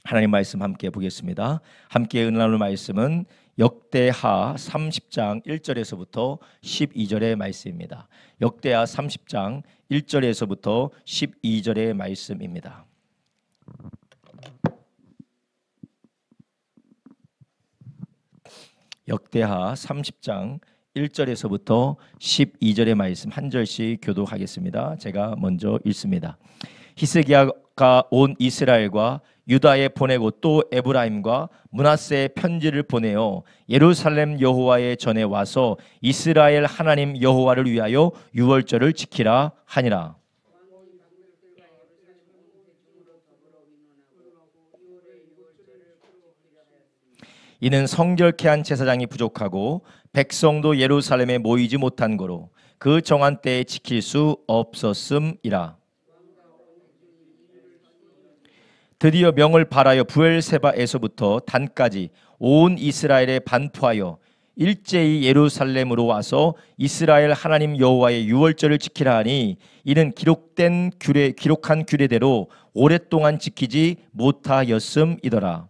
하나님 말씀 함께 보겠습니다. 함께 은혜 나눌 말씀은 역대하 30장 1절에서부터 12절의 말씀입니다. 역대하 30장 1절에서부터 12절의 말씀입니다. 역대하 30장 1절에서부터 12절의 말씀 한 절씩 교독하겠습니다. 제가 먼저 읽습니다. 히스기야가 온 이스라엘과 유다에 보내고 또 에브라임과 므낫세에 편지를 보내어 예루살렘 여호와의 전에 와서 이스라엘 하나님 여호와를 위하여 유월절을 지키라 하니라. 이는 성결케 한 제사장이 부족하고 백성도 예루살렘에 모이지 못한 거로 그 정한 때에 지킬 수 없었음이라. 드디어 명을 발하여 부엘세바에서부터 단까지 온 이스라엘에 반포하여 일제히 예루살렘으로 와서 이스라엘 하나님 여호와의 유월절을 지키라 하니 이는 기록한 규례대로 오랫동안 지키지 못하였음이더라.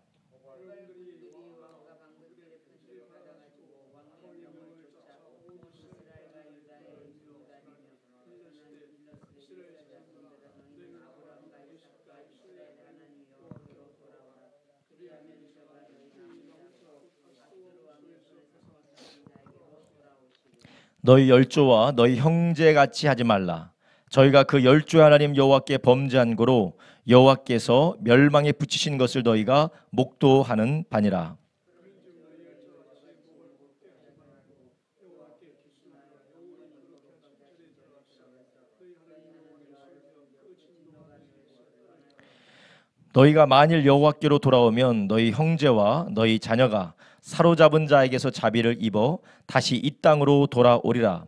너희 열조와 너희 형제같이 하지 말라. 저희가 그 열조의 하나님 여호와께 범죄한 고로 여호와께서 멸망에 붙이신 것을 너희가 목도하는 바니라. 너희가 만일 여호와께로 돌아오면 너희 형제와 너희 자녀가 사로잡은 자에게서 자비를 입어 다시 이 땅으로 돌아오리라.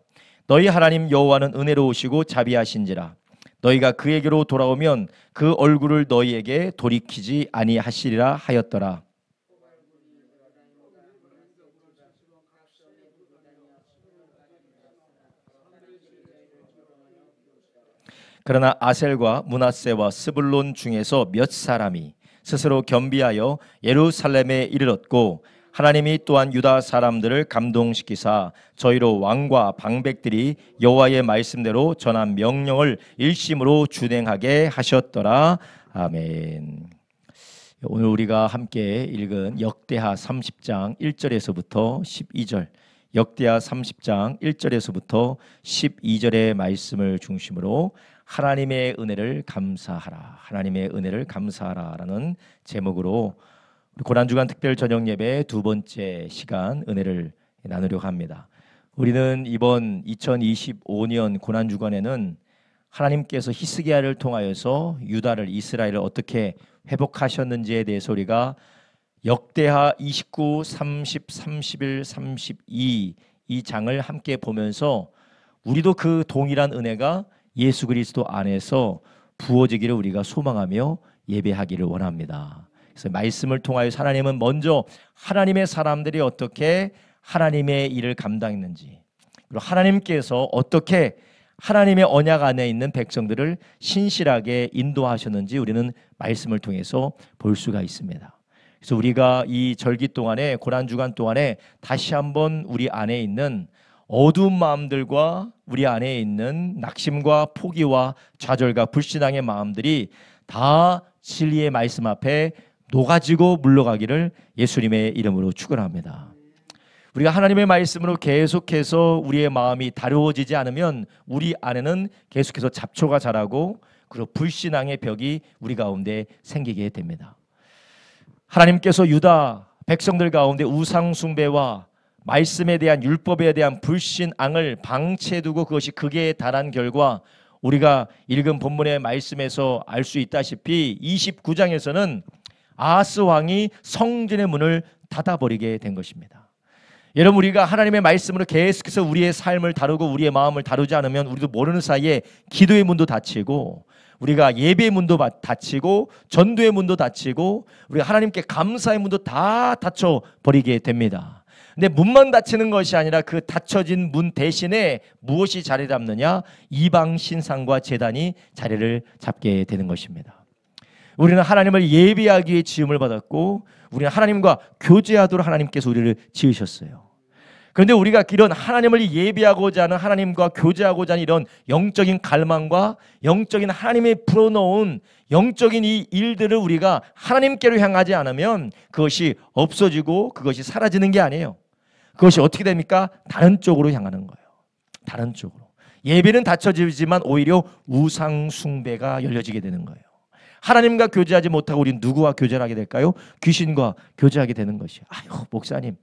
너희 하나님 여호와는 은혜로우시고 자비하신지라. 너희가 그에게로 돌아오면 그 얼굴을 너희에게 돌이키지 아니하시리라 하였더라. 그러나 아셀과 므낫세와 스불론 중에서 몇 사람이 스스로 겸비하여 예루살렘에 이르렀고 하나님이 또한 유다 사람들을 감동시키사 저희로 왕과 방백들이 여호와의 말씀대로 전한 명령을 일심으로 준행하게 하셨더라. 아멘. 오늘 우리가 함께 읽은 역대하 30장 1절에서부터 12절, 역대하 30장 1절에서부터 12절의 말씀을 중심으로 하나님의 은혜를 감사하라, 하나님의 은혜를 감사하라라는 제목으로 고난주간 특별 저녁 예배 두 번째 시간 은혜를 나누려고 합니다. 우리는 이번 2025년 고난주간에는 하나님께서 히스기야를 통하여서 유다를, 이스라엘을 어떻게 회복하셨는지에 대해서 우리가 역대하 29, 30, 31, 32 이 장을 함께 보면서 우리도 그 동일한 은혜가 예수 그리스도 안에서 부어지기를 우리가 소망하며 예배하기를 원합니다. 그래서 말씀을 통하여 하나님은 먼저 하나님의 사람들이 어떻게 하나님의 일을 감당했는지, 그리고 하나님께서 어떻게 하나님의 언약 안에 있는 백성들을 신실하게 인도하셨는지 우리는 말씀을 통해서 볼 수가 있습니다. 그래서 우리가 이 절기 동안에, 고난주간 동안에 다시 한번 우리 안에 있는 어두운 마음들과 우리 안에 있는 낙심과 포기와 좌절과 불신앙의 마음들이 다 진리의 말씀 앞에 녹아지고 물러가기를 예수님의 이름으로 축원합니다. 우리가 하나님의 말씀으로 계속해서 우리의 마음이 다루어지지 않으면 우리 안에는 계속해서 잡초가 자라고 그리고 불신앙의 벽이 우리 가운데 생기게 됩니다. 하나님께서 유다 백성들 가운데 우상 숭배와 말씀에 대한, 율법에 대한 불신앙을 방치해두고 그것이 극에 달한 결과 우리가 읽은 본문의 말씀에서 알 수 있다시피 29장에서는 아하스 왕이 성전의 문을 닫아버리게 된 것입니다. 여러분, 우리가 하나님의 말씀으로 계속해서 우리의 삶을 다루고 우리의 마음을 다루지 않으면 우리도 모르는 사이에 기도의 문도 닫히고 우리가 예배의 문도 닫히고 전도의 문도 닫히고 우리가 하나님께 감사의 문도 다 닫혀버리게 됩니다. 근데 문만 닫히는 것이 아니라 그 닫혀진 문 대신에 무엇이 자리 잡느냐? 이방 신상과 제단이 자리를 잡게 되는 것입니다. 우리는 하나님을 예배하기 위해 지음을 받았고 우리는 하나님과 교제하도록 하나님께서 우리를 지으셨어요. 그런데 우리가 이런 하나님을 예배하고자 하는, 하나님과 교제하고자 하는 이런 영적인 갈망과 영적인 하나님의 불어넣은 영적인 이 일들을 우리가 하나님께로 향하지 않으면 그것이 없어지고 그것이 사라지는 게 아니에요. 그것이 어떻게 됩니까? 다른 쪽으로 향하는 거예요. 다른 쪽으로. 예배는 닫혀지지만 오히려 우상 숭배가 열려지게 되는 거예요. 하나님과 교제하지 못하고 우리는 누구와 교제를 하게 될까요? 귀신과 교제하게 되는 것이에요. 아유, 목사님,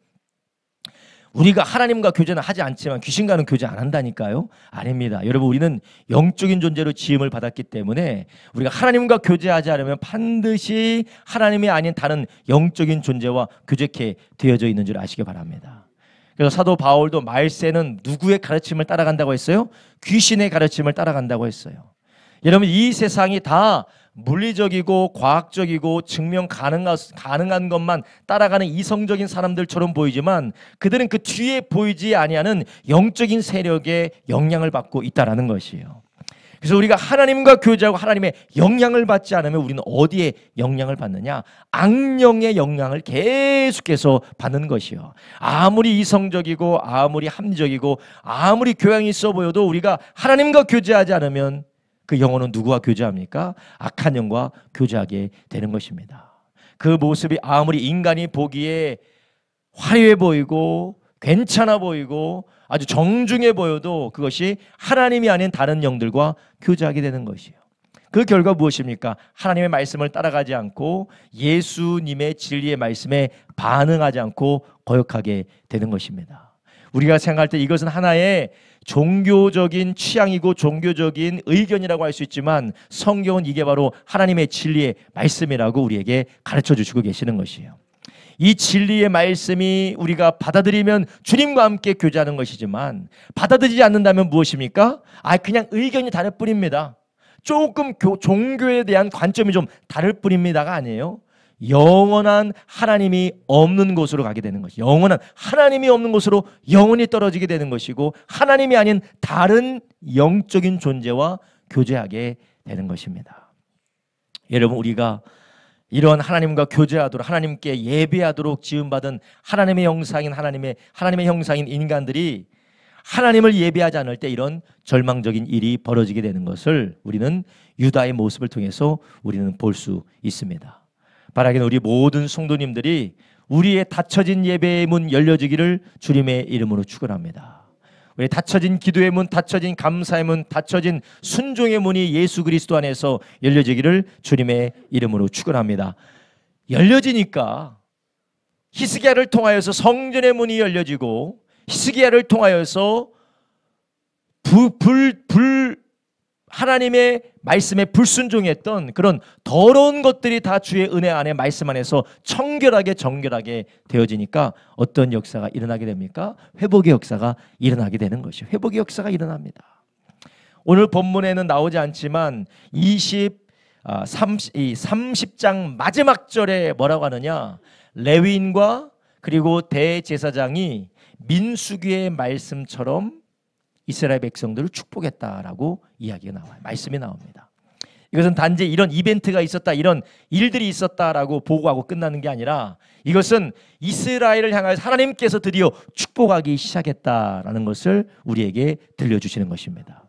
우리가 하나님과 교제는 하지 않지만 귀신과는 교제 안 한다니까요? 아닙니다. 여러분, 우리는 영적인 존재로 지음을 받았기 때문에 우리가 하나님과 교제하지 않으면 반드시 하나님이 아닌 다른 영적인 존재와 교제케 되어져 있는 줄 아시기 바랍니다. 그래서 사도 바울도 말세는 누구의 가르침을 따라간다고 했어요? 귀신의 가르침을 따라간다고 했어요. 여러분, 이 세상이 다 물리적이고 과학적이고 증명 가능한 것만 따라가는 이성적인 사람들처럼 보이지만 그들은 그 뒤에 보이지 아니하는 영적인 세력의 영향을 받고 있다는 것이에요. 그래서 우리가 하나님과 교제하고 하나님의 영향을 받지 않으면 우리는 어디에 영향을 받느냐? 악령의 영향을 계속해서 받는 것이요. 아무리 이성적이고 아무리 합리적이고 아무리 교양이 있어 보여도 우리가 하나님과 교제하지 않으면 그 영혼은 누구와 교제합니까? 악한 영과 교제하게 되는 것입니다. 그 모습이 아무리 인간이 보기에 화려해 보이고 괜찮아 보이고 아주 정중해 보여도 그것이 하나님이 아닌 다른 영들과 교제하게 되는 것이에요. 그 결과 무엇입니까? 하나님의 말씀을 따라가지 않고 예수님의 진리의 말씀에 반응하지 않고 거역하게 되는 것입니다. 우리가 생각할 때 이것은 하나의 종교적인 취향이고 종교적인 의견이라고 할 수 있지만 성경은 이게 바로 하나님의 진리의 말씀이라고 우리에게 가르쳐 주시고 계시는 것이에요. 이 진리의 말씀이 우리가 받아들이면 주님과 함께 교제하는 것이지만 받아들이지 않는다면 무엇입니까? 그냥 의견이 다를 뿐입니다. 조금 종교에 대한 관점이 좀 다를 뿐입니다가 아니에요. 영원한 하나님이 없는 곳으로 가게 되는 것이죠. 영원한 하나님이 없는 곳으로 영원히 떨어지게 되는 것이고 하나님이 아닌 다른 영적인 존재와 교제하게 되는 것입니다. 여러분, 우리가 이런 하나님과 교제하도록 하나님께 예배하도록 지음받은 하나님의 형상인 하나님의 형상인 인간들이 하나님을 예배하지 않을 때 이런 절망적인 일이 벌어지게 되는 것을 우리는 유다의 모습을 통해서 우리는 볼 수 있습니다. 바라기는 우리 모든 성도님들이 우리의 닫혀진 예배의 문 열려지기를 주님의 이름으로 축원합니다. 우리 닫혀진 기도의 문, 닫혀진 감사의 문, 닫혀진 순종의 문이 예수 그리스도 안에서 열려지기를 주님의 이름으로 축원합니다. 열려지니까 히스기야를 통하여서 성전의 문이 열려지고 히스기야를 통하여서 하나님의 말씀에 불순종했던 그런 더러운 것들이 다 주의 은혜 안에 말씀 안에서 청결하게 정결하게 되어지니까 어떤 역사가 일어나게 됩니까? 회복의 역사가 일어나게 되는 것이죠. 회복의 역사가 일어납니다. 오늘 본문에는 나오지 않지만 30장 마지막 절에 뭐라고 하느냐? 레위인과 그리고 대제사장이 민수기의 말씀처럼 이스라엘 백성들을 축복했다라고 이야기가 나와요. 말씀이 나옵니다. 이것은 단지 이런 이벤트가 있었다, 이런 일들이 있었다라고 보고하고 끝나는 게 아니라 이것은 이스라엘을 향하여 하나님께서 드디어 축복하기 시작했다라는 것을 우리에게 들려주시는 것입니다.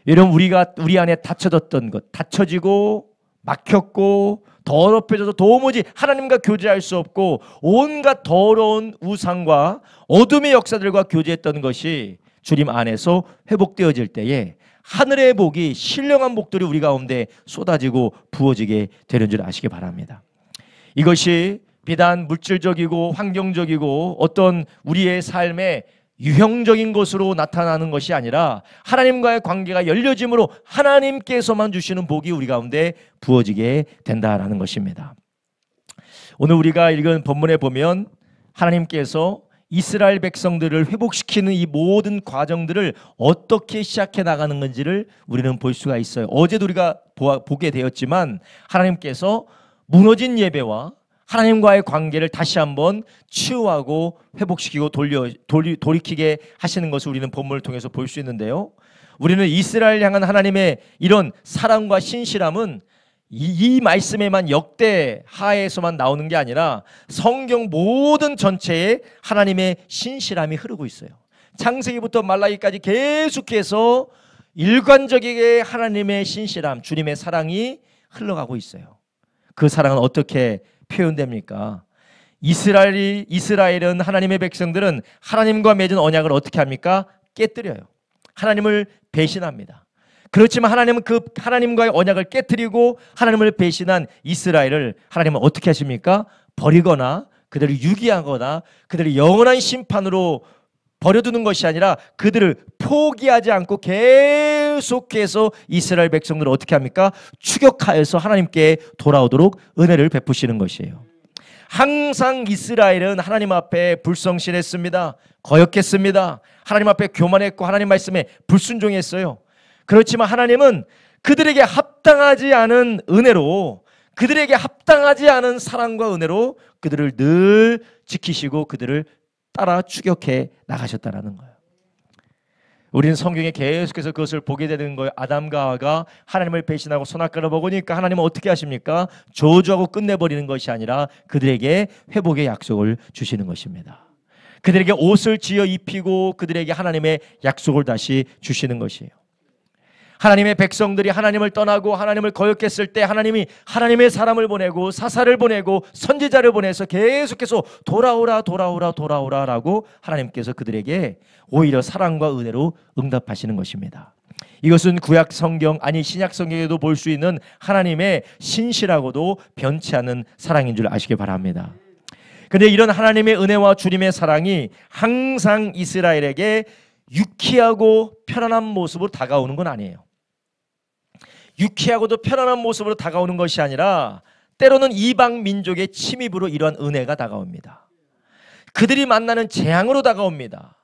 여러분, 우리가 우리 안에 닫혀졌던 것, 닫혀지고 막혔고 더럽혀져서 도무지 하나님과 교제할 수 없고 온갖 더러운 우상과 어둠의 역사들과 교제했던 것이 주님 안에서 회복되어질 때에 하늘의 복이 신령한 복들이 우리 가운데 쏟아지고 부어지게 되는 줄 아시기 바랍니다. 이것이 비단 물질적이고 환경적이고 어떤 우리의 삶의 유형적인 것으로 나타나는 것이 아니라 하나님과의 관계가 열려짐으로 하나님께서만 주시는 복이 우리 가운데 부어지게 된다라는 것입니다. 오늘 우리가 읽은 본문에 보면 하나님께서 이스라엘 백성들을 회복시키는 이 모든 과정들을 어떻게 시작해 나가는 건지를 우리는 볼 수가 있어요. 어제도 우리가 보게 되었지만 하나님께서 무너진 예배와 하나님과의 관계를 다시 한번 치유하고 회복시키고 돌이키게 하시는 것을 우리는 본문을 통해서 볼 수 있는데요. 우리는 이스라엘 향한 하나님의 이런 사랑과 신실함은 이 말씀에만 역대하에서만 나오는 게 아니라 성경 모든 전체에 하나님의 신실함이 흐르고 있어요. 창세기부터 말라기까지 계속해서 일관적이게 하나님의 신실함, 주님의 사랑이 흘러가고 있어요. 그 사랑은 어떻게 표현됩니까? 이스라엘은 하나님의 백성들은 하나님과 맺은 언약을 어떻게 합니까? 깨뜨려요. 하나님을 배신합니다. 그렇지만 하나님은 그 하나님과의 언약을 깨뜨리고 하나님을 배신한 이스라엘을 하나님은 어떻게 하십니까? 버리거나 그들을 유기하거나 그들을 영원한 심판으로 버려두는 것이 아니라 그들을 포기하지 않고 계속해서 이스라엘 백성들을 어떻게 합니까? 추격하여서 하나님께 돌아오도록 은혜를 베푸시는 것이에요. 항상 이스라엘은 하나님 앞에 불성실했습니다. 거역했습니다. 하나님 앞에 교만했고 하나님 말씀에 불순종했어요. 그렇지만 하나님은 그들에게 합당하지 않은 은혜로, 그들에게 합당하지 않은 사랑과 은혜로 그들을 늘 지키시고 그들을 따라 추격해 나가셨다는 거예요. 우리는 성경에 계속해서 그것을 보게 되는 거예요. 아담과 하와가 하나님을 배신하고 선악과를 먹으니까 하나님은 어떻게 하십니까? 저주하고 끝내버리는 것이 아니라 그들에게 회복의 약속을 주시는 것입니다. 그들에게 옷을 지어 입히고 그들에게 하나님의 약속을 다시 주시는 것이에요. 하나님의 백성들이 하나님을 떠나고 하나님을 거역했을 때 하나님이 하나님의 사람을 보내고 사사를 보내고 선지자를 보내서 계속해서 돌아오라라고 하나님께서 그들에게 오히려 사랑과 은혜로 응답하시는 것입니다. 이것은 구약 성경 아니 신약 성경에도 볼 수 있는 하나님의 신실하고도 변치 않는 사랑인 줄 아시기 바랍니다. 그런데 이런 하나님의 은혜와 주님의 사랑이 항상 이스라엘에게 유쾌하고 편안한 모습으로 다가오는 건 아니에요. 유쾌하고도 편안한 모습으로 다가오는 것이 아니라 때로는 이방 민족의 침입으로 이러한 은혜가 다가옵니다. 그들이 만나는 재앙으로 다가옵니다.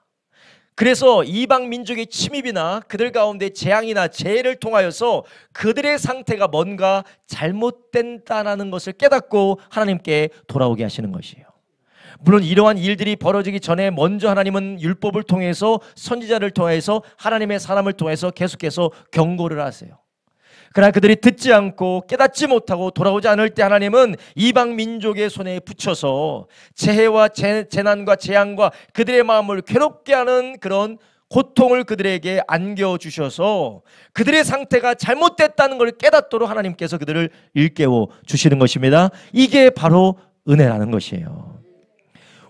그래서 이방 민족의 침입이나 그들 가운데 재앙이나 재해를 통하여서 그들의 상태가 뭔가 잘못된다는 것을 깨닫고 하나님께 돌아오게 하시는 것이에요. 물론 이러한 일들이 벌어지기 전에 먼저 하나님은 율법을 통해서 선지자를 통해서 하나님의 사람을 통해서 계속해서 경고를 하세요. 그러나 그들이 듣지 않고 깨닫지 못하고 돌아오지 않을 때 하나님은 이방 민족의 손에 붙여서 재해와 재난과 재앙과 그들의 마음을 괴롭게 하는 그런 고통을 그들에게 안겨주셔서 그들의 상태가 잘못됐다는 걸 깨닫도록 하나님께서 그들을 일깨워 주시는 것입니다. 이게 바로 은혜라는 것이에요.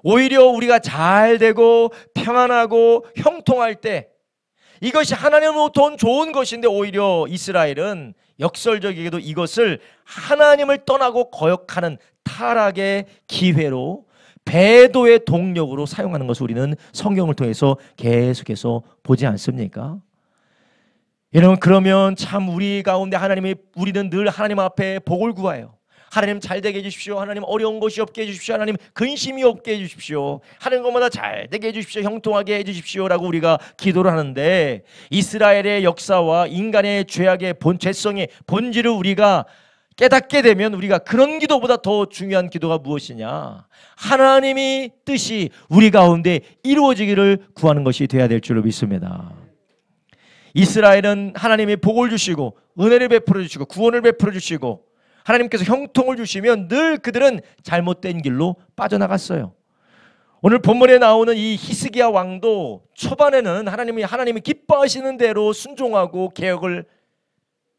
오히려 우리가 잘 되고 평안하고 형통할 때 이것이 하나님으로부터 좋은 것인데 오히려 이스라엘은 역설적이게도 이것을 하나님을 떠나고 거역하는 타락의 기회로 배도의 동력으로 사용하는 것을 우리는 성경을 통해서 계속해서 보지 않습니까? 여러분, 그러면 참 우리 가운데 우리는 늘 하나님 앞에 복을 구해요. 하나님 잘되게 해주십시오. 하나님 어려운 것이 없게 해주십시오. 하나님 근심이 없게 해주십시오. 하는 것마다 잘되게 해주십시오. 형통하게 해주십시오 라고 우리가 기도를 하는데 이스라엘의 역사와 인간의 죄악의 죄성의 본질을 우리가 깨닫게 되면 우리가 그런 기도보다 더 중요한 기도가 무엇이냐, 하나님이 뜻이 우리 가운데 이루어지기를 구하는 것이 되어야 될 줄로 믿습니다. 이스라엘은 하나님이 복을 주시고 은혜를 베풀어 주시고 구원을 베풀어 주시고 하나님께서 형통을 주시면 늘 그들은 잘못된 길로 빠져나갔어요. 오늘 본문에 나오는 이 히스기야 왕도 초반에는 하나님이 기뻐하시는 대로 순종하고 개혁을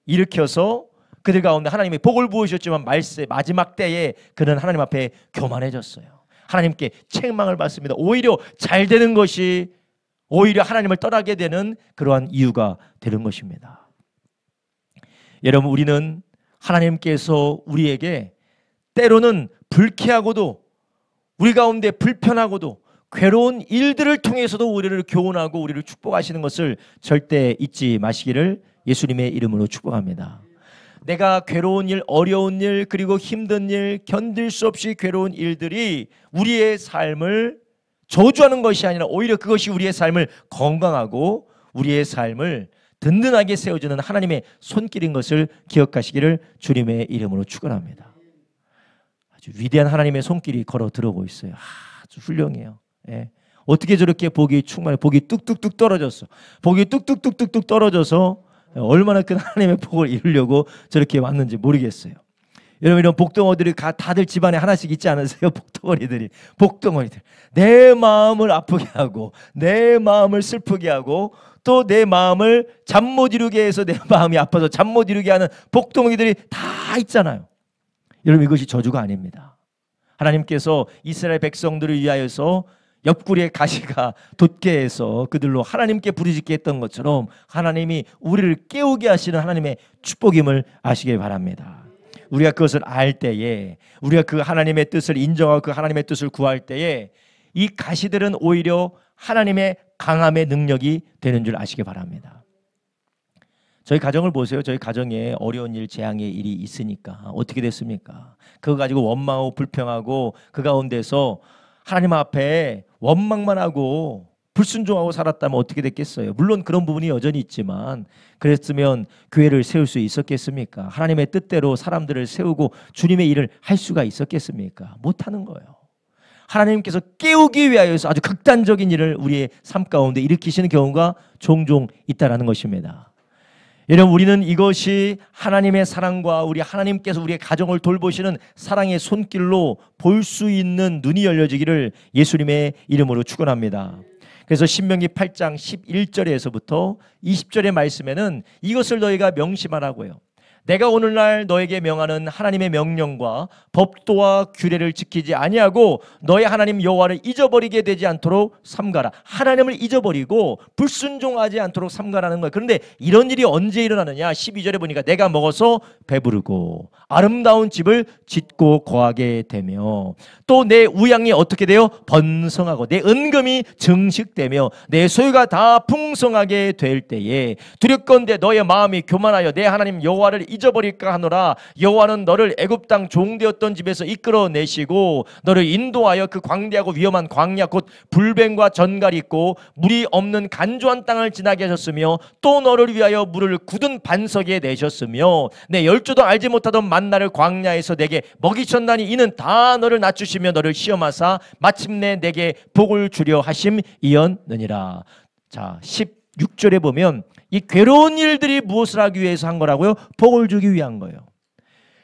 일으켜서 그들 가운데 하나님이 복을 부으셨지만 마지막 때에 그는 하나님 앞에 교만해졌어요. 하나님께 책망을 받습니다. 오히려 잘 되는 것이 오히려 하나님을 떠나게 되는 그러한 이유가 되는 것입니다. 여러분, 우리는 하나님께서 우리에게 때로는 불쾌하고도 우리 가운데 불편하고도 괴로운 일들을 통해서도 우리를 교훈하고 우리를 축복하시는 것을 절대 잊지 마시기를 예수님의 이름으로 축복합니다. 내가 괴로운 일, 어려운 일, 그리고 힘든 일, 견딜 수 없이 괴로운 일들이 우리의 삶을 저주하는 것이 아니라 오히려 그것이 우리의 삶을 건강하고 우리의 삶을 든든하게 세워주는 하나님의 손길인 것을 기억하시기를 주님의 이름으로 축원합니다. 아주 위대한 하나님의 손길이 걸어 들어오고 있어요. 아주 훌륭해요. 예. 어떻게 저렇게 복이 충만해? 복이 뚝뚝뚝 떨어졌어. 복이 뚝뚝뚝뚝뚝 떨어져서 얼마나 큰 하나님의 복을 이루려고 저렇게 왔는지 모르겠어요. 여러분, 이런 복덩어리들이 다들 집안에 하나씩 있지 않으세요? 복덩어리들. 내 마음을 아프게 하고 내 마음을 슬프게 하고 또 내 마음을 잠 못 이루게 해서 내 마음이 아파서 잠 못 이루게 하는 복덩어리들이 다 있잖아요. 여러분, 이것이 저주가 아닙니다. 하나님께서 이스라엘 백성들을 위하여서 옆구리에 가시가 돋게 해서 그들로 하나님께 부르짖게 했던 것처럼 하나님이 우리를 깨우게 하시는 하나님의 축복임을 아시길 바랍니다. 우리가 그것을 알 때에, 우리가 그 하나님의 뜻을 인정하고 그 하나님의 뜻을 구할 때에 이 가시들은 오히려 하나님의 강함의 능력이 되는 줄 아시기 바랍니다. 저희 가정을 보세요. 저희 가정에 어려운 일, 재앙의 일이 있으니까 어떻게 됐습니까? 그거 가지고 원망하고 불평하고 그 가운데서 하나님 앞에 원망만 하고 불순종하고 살았다면 어떻게 됐겠어요? 물론 그런 부분이 여전히 있지만 그랬으면 교회를 세울 수 있었겠습니까? 하나님의 뜻대로 사람들을 세우고 주님의 일을 할 수가 있었겠습니까? 못하는 거예요. 하나님께서 깨우기 위하여서 아주 극단적인 일을 우리의 삶 가운데 일으키시는 경우가 종종 있다라는 것입니다. 여러분, 우리는 이것이 하나님의 사랑과 우리 하나님께서 우리의 가정을 돌보시는 사랑의 손길로 볼 수 있는 눈이 열려지기를 예수님의 이름으로 축원합니다. 그래서 신명기 8장 11절에서부터 20절의 말씀에는 이것을 너희가 명심하라고요. 내가 오늘날 너에게 명하는 하나님의 명령과 법도와 규례를 지키지 아니하고 너의 하나님 여호와를 잊어버리게 되지 않도록 삼가라. 하나님을 잊어버리고 불순종하지 않도록 삼가라는 거예요. 그런데 이런 일이 언제 일어나느냐? 12절에 보니까 내가 먹어서 배부르고 아름다운 집을 짓고 거하게 되며 또 내 우양이 어떻게 돼요? 번성하고 내 은금이 증식되며 내 소유가 다 풍성하게 될 때에 두렵건대 너의 마음이 교만하여 내 하나님 여호와를 잊어버릴까 하노라. 여호와는 너를 애굽 땅 종되었던 집에서 이끌어내시고 너를 인도하여 그 광대하고 위험한 광야 곧 불뱀과 전갈이 있고 물이 없는 간조한 땅을 지나게 하셨으며 또 너를 위하여 물을 굳은 반석에 내셨으며 내 열조도 알지 못하던 만나를 광야에서 내게 먹이셨나니 이는 다 너를 낮추시며 너를 시험하사 마침내 내게 복을 주려 하심이었느니라. 자, 16절에 보면 이 괴로운 일들이 무엇을 하기 위해서 한 거라고요? 복을 주기 위한 거예요.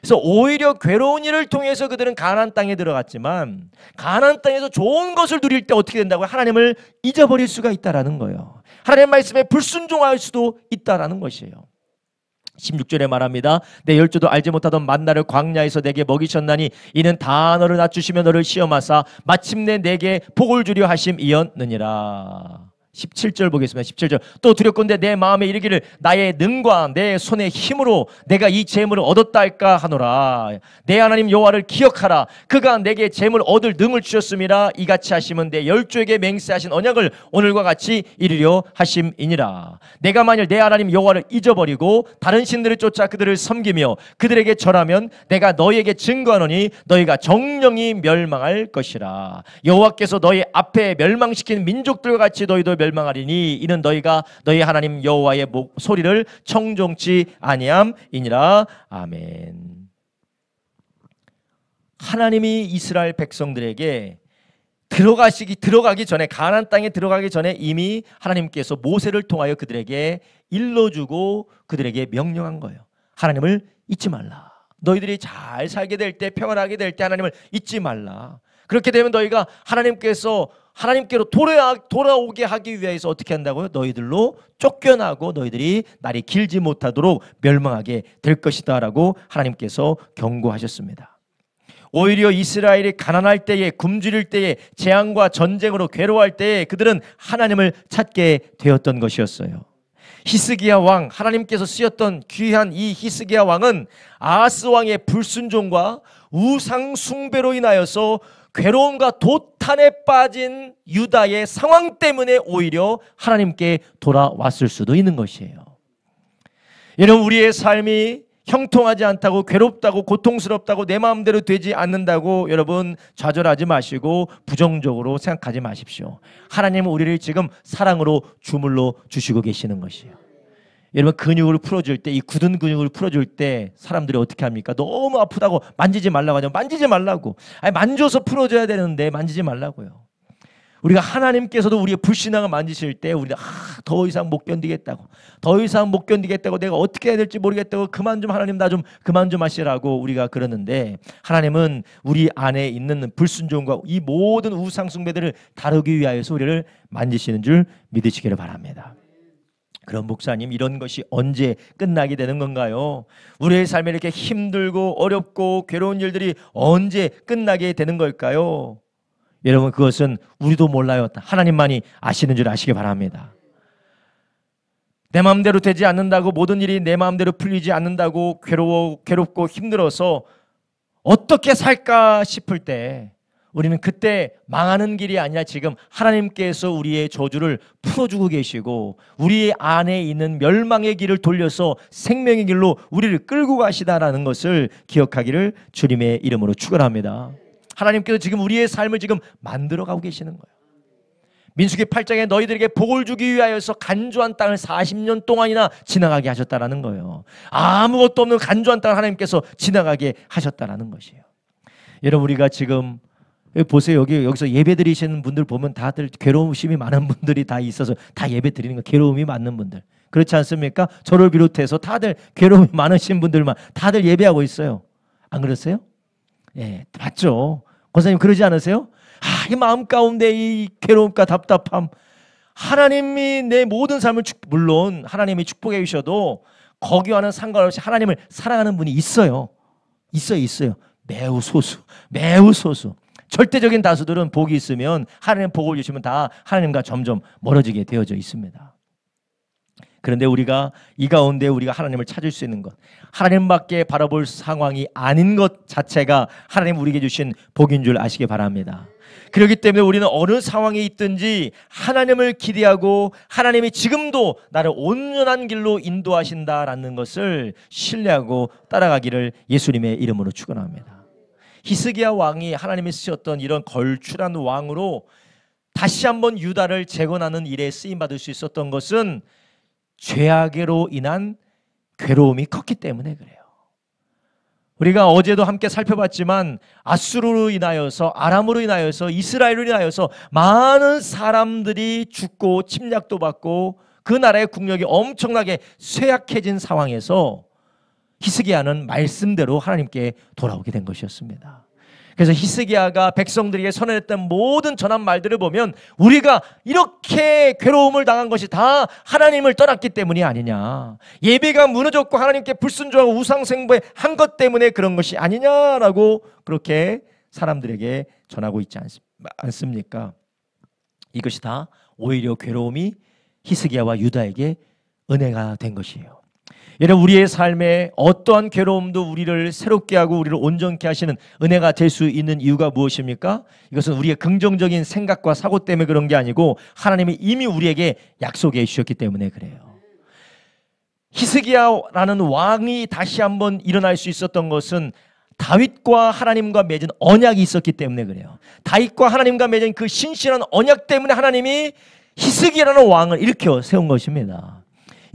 그래서 오히려 괴로운 일을 통해서 그들은 가나안 땅에 들어갔지만 가나안 땅에서 좋은 것을 누릴 때 어떻게 된다고요? 하나님을 잊어버릴 수가 있다라는 거예요. 하나님의 말씀에 불순종할 수도 있다라는 것이에요. 16절에 말합니다. 내 열조도 알지 못하던 만나를 광야에서 내게 먹이셨나니 이는 다 너를 낮추시며 너를 시험하사 마침내 내게 복을 주려 하심이었느니라. 17절 보겠습니다. 17절 또 두렵건대 내 마음에 이르기를 나의 능과 내 손의 힘으로 내가 이 재물을 얻었다 할까 하노라. 내 하나님 여호와를 기억하라. 그가 내게 재물 얻을 능을 주셨음이라. 이같이 하심은 내 열조에게 맹세하신 언약을 오늘과 같이 이루려 하심이니라. 내가 만일 내 하나님 여호와를 잊어버리고 다른 신들을 쫓아 그들을 섬기며 그들에게 절하면 내가 너희에게 증거하노니 너희가 정령이 멸망할 것이라. 여호와께서 너희 앞에 멸망시킨 민족들과 같이 너희도 멸망하리니 이는 너희가 너희 하나님 여호와의 소리를 청종치 아니함이니라. 아멘. 하나님이 이스라엘 백성들에게 들어가기 전에 가나안 땅에 들어가기 전에 이미 하나님께서 모세를 통하여 그들에게 일러주고 그들에게 명령한 거예요. 하나님을 잊지 말라. 너희들이 잘 살게 될 때 평안하게 될 때 하나님을 잊지 말라. 그렇게 되면 너희가 하나님께로 돌아오게 하기 위해서 어떻게 한다고요? 너희들로 쫓겨나고 너희들이 날이 길지 못하도록 멸망하게 될 것이다 라고 하나님께서 경고하셨습니다. 오히려 이스라엘이 가난할 때에 굶주릴 때에 재앙과 전쟁으로 괴로워할 때에 그들은 하나님을 찾게 되었던 것이었어요. 히스기야 왕, 하나님께서 쓰였던 귀한 이 히스기야 왕은 아하스 왕의 불순종과 우상 숭배로 인하여서 괴로움과 도탄에 빠진 유다의 상황 때문에 오히려 하나님께 돌아왔을 수도 있는 것이에요. 여러분, 우리의 삶이 형통하지 않다고, 괴롭다고, 고통스럽다고, 내 마음대로 되지 않는다고 여러분 좌절하지 마시고 부정적으로 생각하지 마십시오. 하나님은 우리를 지금 사랑으로 주물러 주시고 계시는 것이에요. 여러분, 근육을 풀어줄 때, 이 굳은 근육을 풀어줄 때 사람들이 어떻게 합니까? 너무 아프다고 만지지 말라고 하죠. 만지지 말라고. 아니, 만져서 풀어줘야 되는데 만지지 말라고요. 우리가 하나님께서도 우리의 불신앙을 만지실 때 우리는 더 이상 못 견디겠다고, 더 이상 못 견디겠다고, 내가 어떻게 해야 될지 모르겠다고, 그만 좀 하나님 나 좀 그만 좀 하시라고 우리가 그러는데, 하나님은 우리 안에 있는 불순종과 이 모든 우상 숭배들을 다루기 위하여서 우리를 만지시는 줄 믿으시기를 바랍니다. 그럼 목사님, 이런 것이 언제 끝나게 되는 건가요? 우리의 삶에 이렇게 힘들고 어렵고 괴로운 일들이 언제 끝나게 되는 걸까요? 여러분, 그것은 우리도 몰라요. 하나님만이 아시는 줄 아시기 바랍니다. 내 마음대로 되지 않는다고, 모든 일이 내 마음대로 풀리지 않는다고 괴롭고 힘들어서 어떻게 살까 싶을 때 우리는 그때 망하는 길이 아니라 지금 하나님께서 우리의 저주를 풀어주고 계시고 우리 안에 있는 멸망의 길을 돌려서 생명의 길로 우리를 끌고 가시다라는 것을 기억하기를 주님의 이름으로 축원합니다. 하나님께서 지금 우리의 삶을 지금 만들어가고 계시는 거예요. 민수기 8장에 너희들에게 복을 주기 위하여서 간주한 땅을 40년 동안이나 지나가게 하셨다라는 거예요. 아무것도 없는 간주한 땅을 하나님께서 지나가게 하셨다라는 것이에요. 여러분, 우리가 지금 보세요. 여기서 예배 드리시는 분들 보면 다들 괴로움이 많은 분들이 다 있어서 다 예배 드리는 거, 괴로움이 많은 분들, 그렇지 않습니까? 저를 비롯해서 다들 괴로움이 많으신 분들만 다들 예배하고 있어요. 안 그러세요? 예, 맞죠. 권사님 그러지 않으세요? 이 마음 가운데 이 괴로움과 답답함, 하나님이 내 모든 삶을 물론 하나님이 축복해 주셔도 거기와는 상관없이 하나님을 사랑하는 분이 있어요. 있어요. 매우 소수. 절대적인 다수들은 복이 있으면, 하나님 복을 주시면 다 하나님과 점점 멀어지게 되어져 있습니다. 그런데 우리가 이 가운데 우리가 하나님을 찾을 수 있는 것, 하나님밖에 바라볼 상황이 아닌 것 자체가 하나님 우리에게 주신 복인 줄 아시기 바랍니다. 그렇기 때문에 우리는 어느 상황에 있든지 하나님을 기대하고 하나님이 지금도 나를 온전한 길로 인도하신다라는 것을 신뢰하고 따라가기를 예수님의 이름으로 축원합니다. 히스기야 왕이 하나님이 쓰셨던 이런 걸출한 왕으로 다시 한번 유다를 재건하는 일에 쓰임받을 수 있었던 것은 죄악으로 인한 괴로움이 컸기 때문에 그래요. 우리가 어제도 함께 살펴봤지만 아수르로 인하여서, 아람으로 인하여서, 이스라엘로 인하여서 많은 사람들이 죽고 침략도 받고 그 나라의 국력이 엄청나게 쇠약해진 상황에서 히스기야는 말씀대로 하나님께 돌아오게 된 것이었습니다. 그래서 히스기야가 백성들에게 선언했던 모든 전한 말들을 보면 우리가 이렇게 괴로움을 당한 것이 다 하나님을 떠났기 때문이 아니냐, 예배가 무너졌고 하나님께 불순종하고 우상숭배 한 것 때문에 그런 것이 아니냐라고 그렇게 사람들에게 전하고 있지 않습니까? 이것이 다 오히려 괴로움이 히스기야와 유다에게 은혜가 된 것이에요. 여러분, 우리의 삶에 어떠한 괴로움도 우리를 새롭게 하고 우리를 온전케 하시는 은혜가 될 수 있는 이유가 무엇입니까? 이것은 우리의 긍정적인 생각과 사고 때문에 그런 게 아니고 하나님이 이미 우리에게 약속해 주셨기 때문에 그래요. 히스기야라는 왕이 다시 한번 일어날 수 있었던 것은 다윗과 하나님과 맺은 언약이 있었기 때문에 그래요. 다윗과 하나님과 맺은 그 신실한 언약 때문에 하나님이 히스기야라는 왕을 일으켜 세운 것입니다.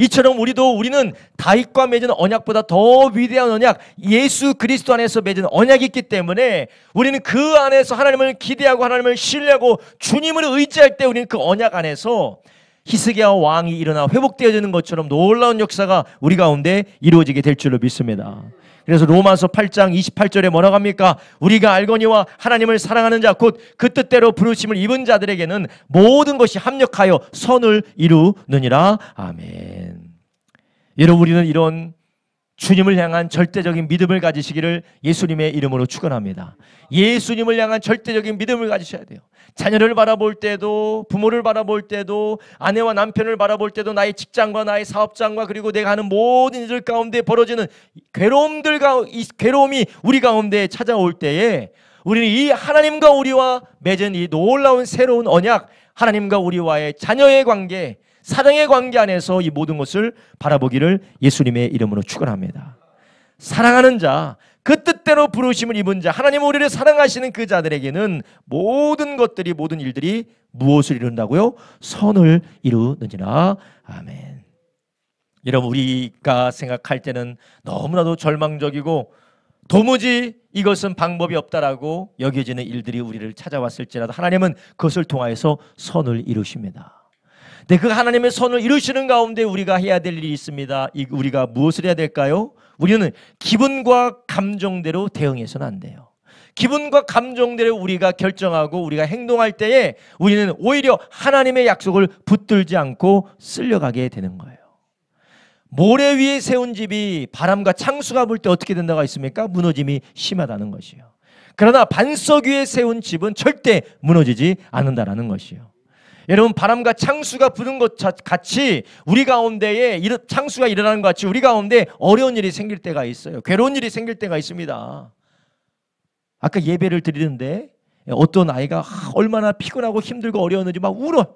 이처럼 우리는 다윗과 맺은 언약보다 더 위대한 언약, 예수 그리스도 안에서 맺은 언약이 있기 때문에 우리는 그 안에서 하나님을 기대하고 하나님을 신뢰하고 주님을 의지할 때 우리는 그 언약 안에서 히스기야 왕이 일어나 회복되어지는 것처럼 놀라운 역사가 우리 가운데 이루어지게 될 줄로 믿습니다. 그래서 로마서 8장 28절에 뭐라고 합니까? 우리가 알거니와 하나님을 사랑하는 자 곧 그 뜻대로 부르심을 입은 자들에게는 모든 것이 합력하여 선을 이루느니라. 아멘. 여러분, 우리는 이런 주님을 향한 절대적인 믿음을 가지시기를 예수님의 이름으로 축원합니다. 예수님을 향한 절대적인 믿음을 가지셔야 돼요. 자녀를 바라볼 때도, 부모를 바라볼 때도, 아내와 남편을 바라볼 때도, 나의 직장과 나의 사업장과 그리고 내가 하는 모든 일들 가운데 벌어지는 이 괴로움이 우리 가운데 찾아올 때에 우리는 이 하나님과 우리와 맺은 이 놀라운 새로운 언약, 하나님과 우리와의 자녀의 관계, 사랑의 관계 안에서 이 모든 것을 바라보기를 예수님의 이름으로 축원합니다. 사랑하는 자, 그 뜻대로 부르심을 입은 자, 하나님 우리를 사랑하시는 그 자들에게는 모든 것들이, 모든 일들이 무엇을 이룬다고요? 선을 이루느니라. 아멘. 여러분, 우리가 생각할 때는 너무나도 절망적이고 도무지 이것은 방법이 없다라고 여겨지는 일들이 우리를 찾아왔을지라도 하나님은 그것을 통하여서 선을 이루십니다. 네, 그 하나님의 선을 이루시는 가운데 우리가 해야 될 일이 있습니다. 우리가 무엇을 해야 될까요? 우리는 기분과 감정대로 대응해서는 안 돼요. 기분과 감정대로 우리가 결정하고 우리가 행동할 때에 우리는 오히려 하나님의 약속을 붙들지 않고 쓸려가게 되는 거예요. 모래 위에 세운 집이 바람과 창수가 불 때 어떻게 된다고 했습니까? 무너짐이 심하다는 것이요. 그러나 반석 위에 세운 집은 절대 무너지지 않는다라는 것이요. 여러분, 바람과 창수가 부는 것 같이 우리 가운데에 창수가 일어나는 것 같이 우리 가운데 어려운 일이 생길 때가 있어요. 괴로운 일이 생길 때가 있습니다. 아까 예배를 드리는데 어떤 아이가 얼마나 피곤하고 힘들고 어려웠는지 막 울어.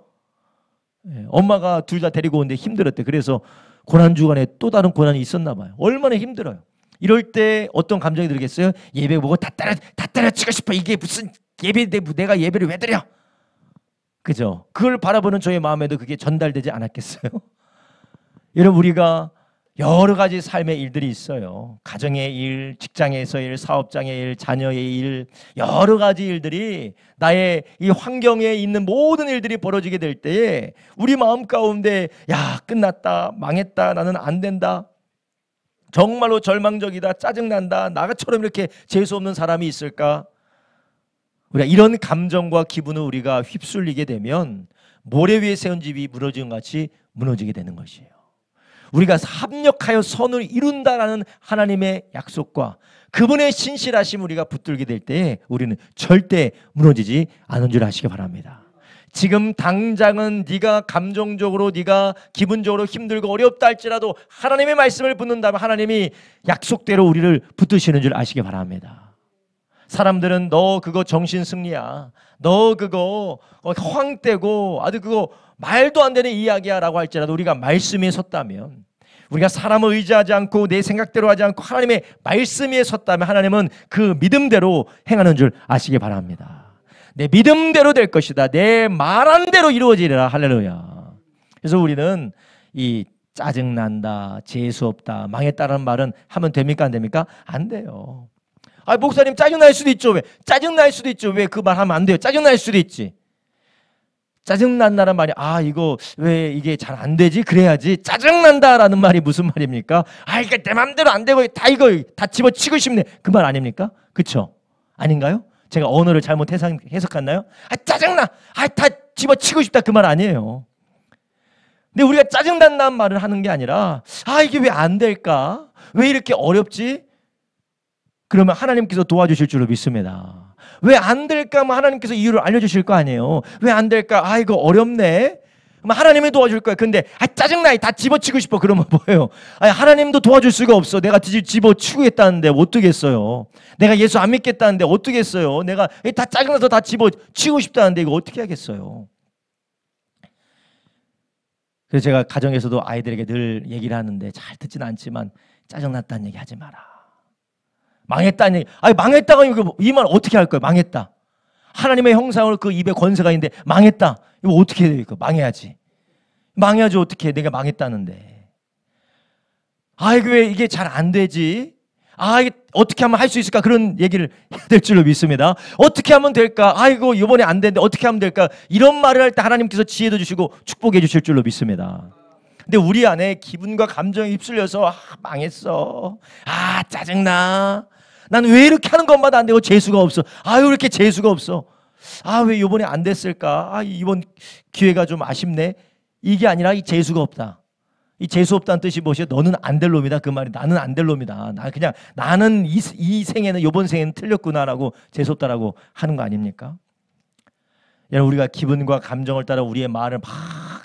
엄마가 둘 다 데리고 오는데 힘들었대. 그래서 고난주간에 또 다른 고난이 있었나 봐요. 얼마나 힘들어요. 이럴 때 어떤 감정이 들겠어요? 예배 보고 다 때려치고 싶어. 이게 무슨 예배인데 내가 예배를 왜 드려? 그죠? 그걸 바라보는 저의 마음에도 그게 전달되지 않았겠어요? 여러분, 우리가 여러 가지 삶의 일들이 있어요. 가정의 일, 직장에서의 일, 사업장의 일, 자녀의 일, 여러 가지 일들이 나의 이 환경에 있는 모든 일들이 벌어지게 될 때에 우리 마음 가운데 야, 끝났다, 망했다, 나는 안 된다, 정말로 절망적이다, 짜증난다, 나처럼 이렇게 재수 없는 사람이 있을까? 우리가 이런 감정과 기분을 우리가 휩쓸리게 되면 모래 위에 세운 집이 무너진 것 같이 무너지게 되는 것이에요. 우리가 합력하여 선을 이룬다라는 하나님의 약속과 그분의 신실하심 우리가 붙들게 될 때 우리는 절대 무너지지 않은 줄 아시기 바랍니다. 지금 당장은 네가 감정적으로 네가 기분적으로 힘들고 어렵다 할지라도 하나님의 말씀을 붙는다면 하나님이 약속대로 우리를 붙드시는 줄 아시기 바랍니다. 사람들은 너 그거 정신승리야, 너 그거 허황되고 아주 그거 말도 안 되는 이야기야 라고 할지라도 우리가 말씀 위에 섰다면, 우리가 사람을 의지하지 않고 내 생각대로 하지 않고 하나님의 말씀 위에 섰다면 하나님은 그 믿음대로 행하는 줄 아시기 바랍니다. 내 믿음대로 될 것이다, 내 말한 대로 이루어지리라. 할렐루야. 그래서 우리는 이 짜증난다, 재수없다, 망했다라는 말은 하면 됩니까 안 됩니까? 안 돼요. 아, 목사님 짜증날 수도 있죠. 왜? 짜증날 수도 있죠. 왜 그 말 하면 안 돼요? 짜증날 수도 있지. 짜증난다는 말이 이거 왜 이게 잘 안 되지? 그래야지. 짜증난다라는 말이 무슨 말입니까? 이게 내 맘대로 안 되고 다 이거 다 집어치고 싶네. 그 말 아닙니까? 그렇죠? 아닌가요? 제가 언어를 잘못 해석했나요? 짜증나. 다 집어치고 싶다. 그 말 아니에요. 근데 우리가 짜증난다는 말을 하는 게 아니라 이게 왜 안 될까? 왜 이렇게 어렵지? 그러면 하나님께서 도와주실 줄로 믿습니다. 왜 안 될까? 하나님께서 이유를 알려주실 거 아니에요. 왜 안 될까? 이거 어렵네. 하나님이 도와줄 거야. 근데 짜증나. 다 집어치고 싶어. 그러면 뭐예요? 하나님도 도와줄 수가 없어. 내가 집어치우겠다는데 어떻겠어요? 내가 예수 안 믿겠다는데 어떻겠어요? 내가 다 짜증나서 다 집어치우고 싶다는데 이거 어떻게 하겠어요? 그래서 제가 가정에서도 아이들에게 늘 얘기를 하는데 잘 듣지는 않지만 짜증났다는 얘기 하지 마라. 망했다는 얘기. 망했다가 이 말 어떻게 할 거예요? 망했다. 하나님의 형상으로 그 입에 권세가 있는데 망했다. 이거 어떻게 해요? 이거 망해야지. 망해야지. 어떻게 해? 내가 망했다는데. 왜 이게 잘 안 되지? 이게 어떻게 하면 할 수 있을까? 그런 얘기를 해야 될 줄로 믿습니다. 어떻게 하면 될까? 이거 이번에 안 되는데 어떻게 하면 될까? 이런 말을 할 때 하나님께서 지혜도 주시고 축복해 주실 줄로 믿습니다. 근데 우리 안에 기분과 감정에 휩쓸려서 망했어. 짜증나. 난 왜 이렇게 하는 것마다 안 되고 재수가 없어. 왜 이렇게 재수가 없어. 왜 이번에 안 됐을까? 이번 기회가 좀 아쉽네. 이게 아니라 이 재수가 없다. 이 재수 없다는 뜻이 무엇이야? 너는 안 될 놈이다. 그 말이 나는 안 될 놈이다. 나는 이 생에는 이번 생에는 틀렸구나라고 재수 없다라고 하는 거 아닙니까? 여러분, 우리가 기분과 감정을 따라 우리의 말을 막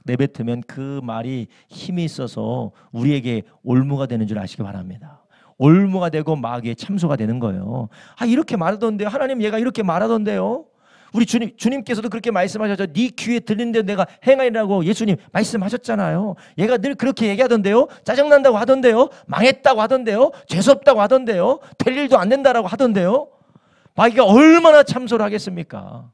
내뱉으면 그 말이 힘이 있어서 우리에게 올무가 되는 줄 아시기 바랍니다. 올무가 되고 마귀의 참소가 되는 거예요. 이렇게 말하던데요. 하나님 얘가 이렇게 말하던데요. 우리 주님께서도 그렇게 말씀하셨죠. 네 귀에 들린 대로 내가 행하리라고 예수님 말씀하셨잖아요. 얘가 늘 그렇게 얘기하던데요. 짜증난다고 하던데요. 망했다고 하던데요. 재수없다고 하던데요. 될 일도 안 된다라고 하던데요. 마귀가 얼마나 참소를 하겠습니까?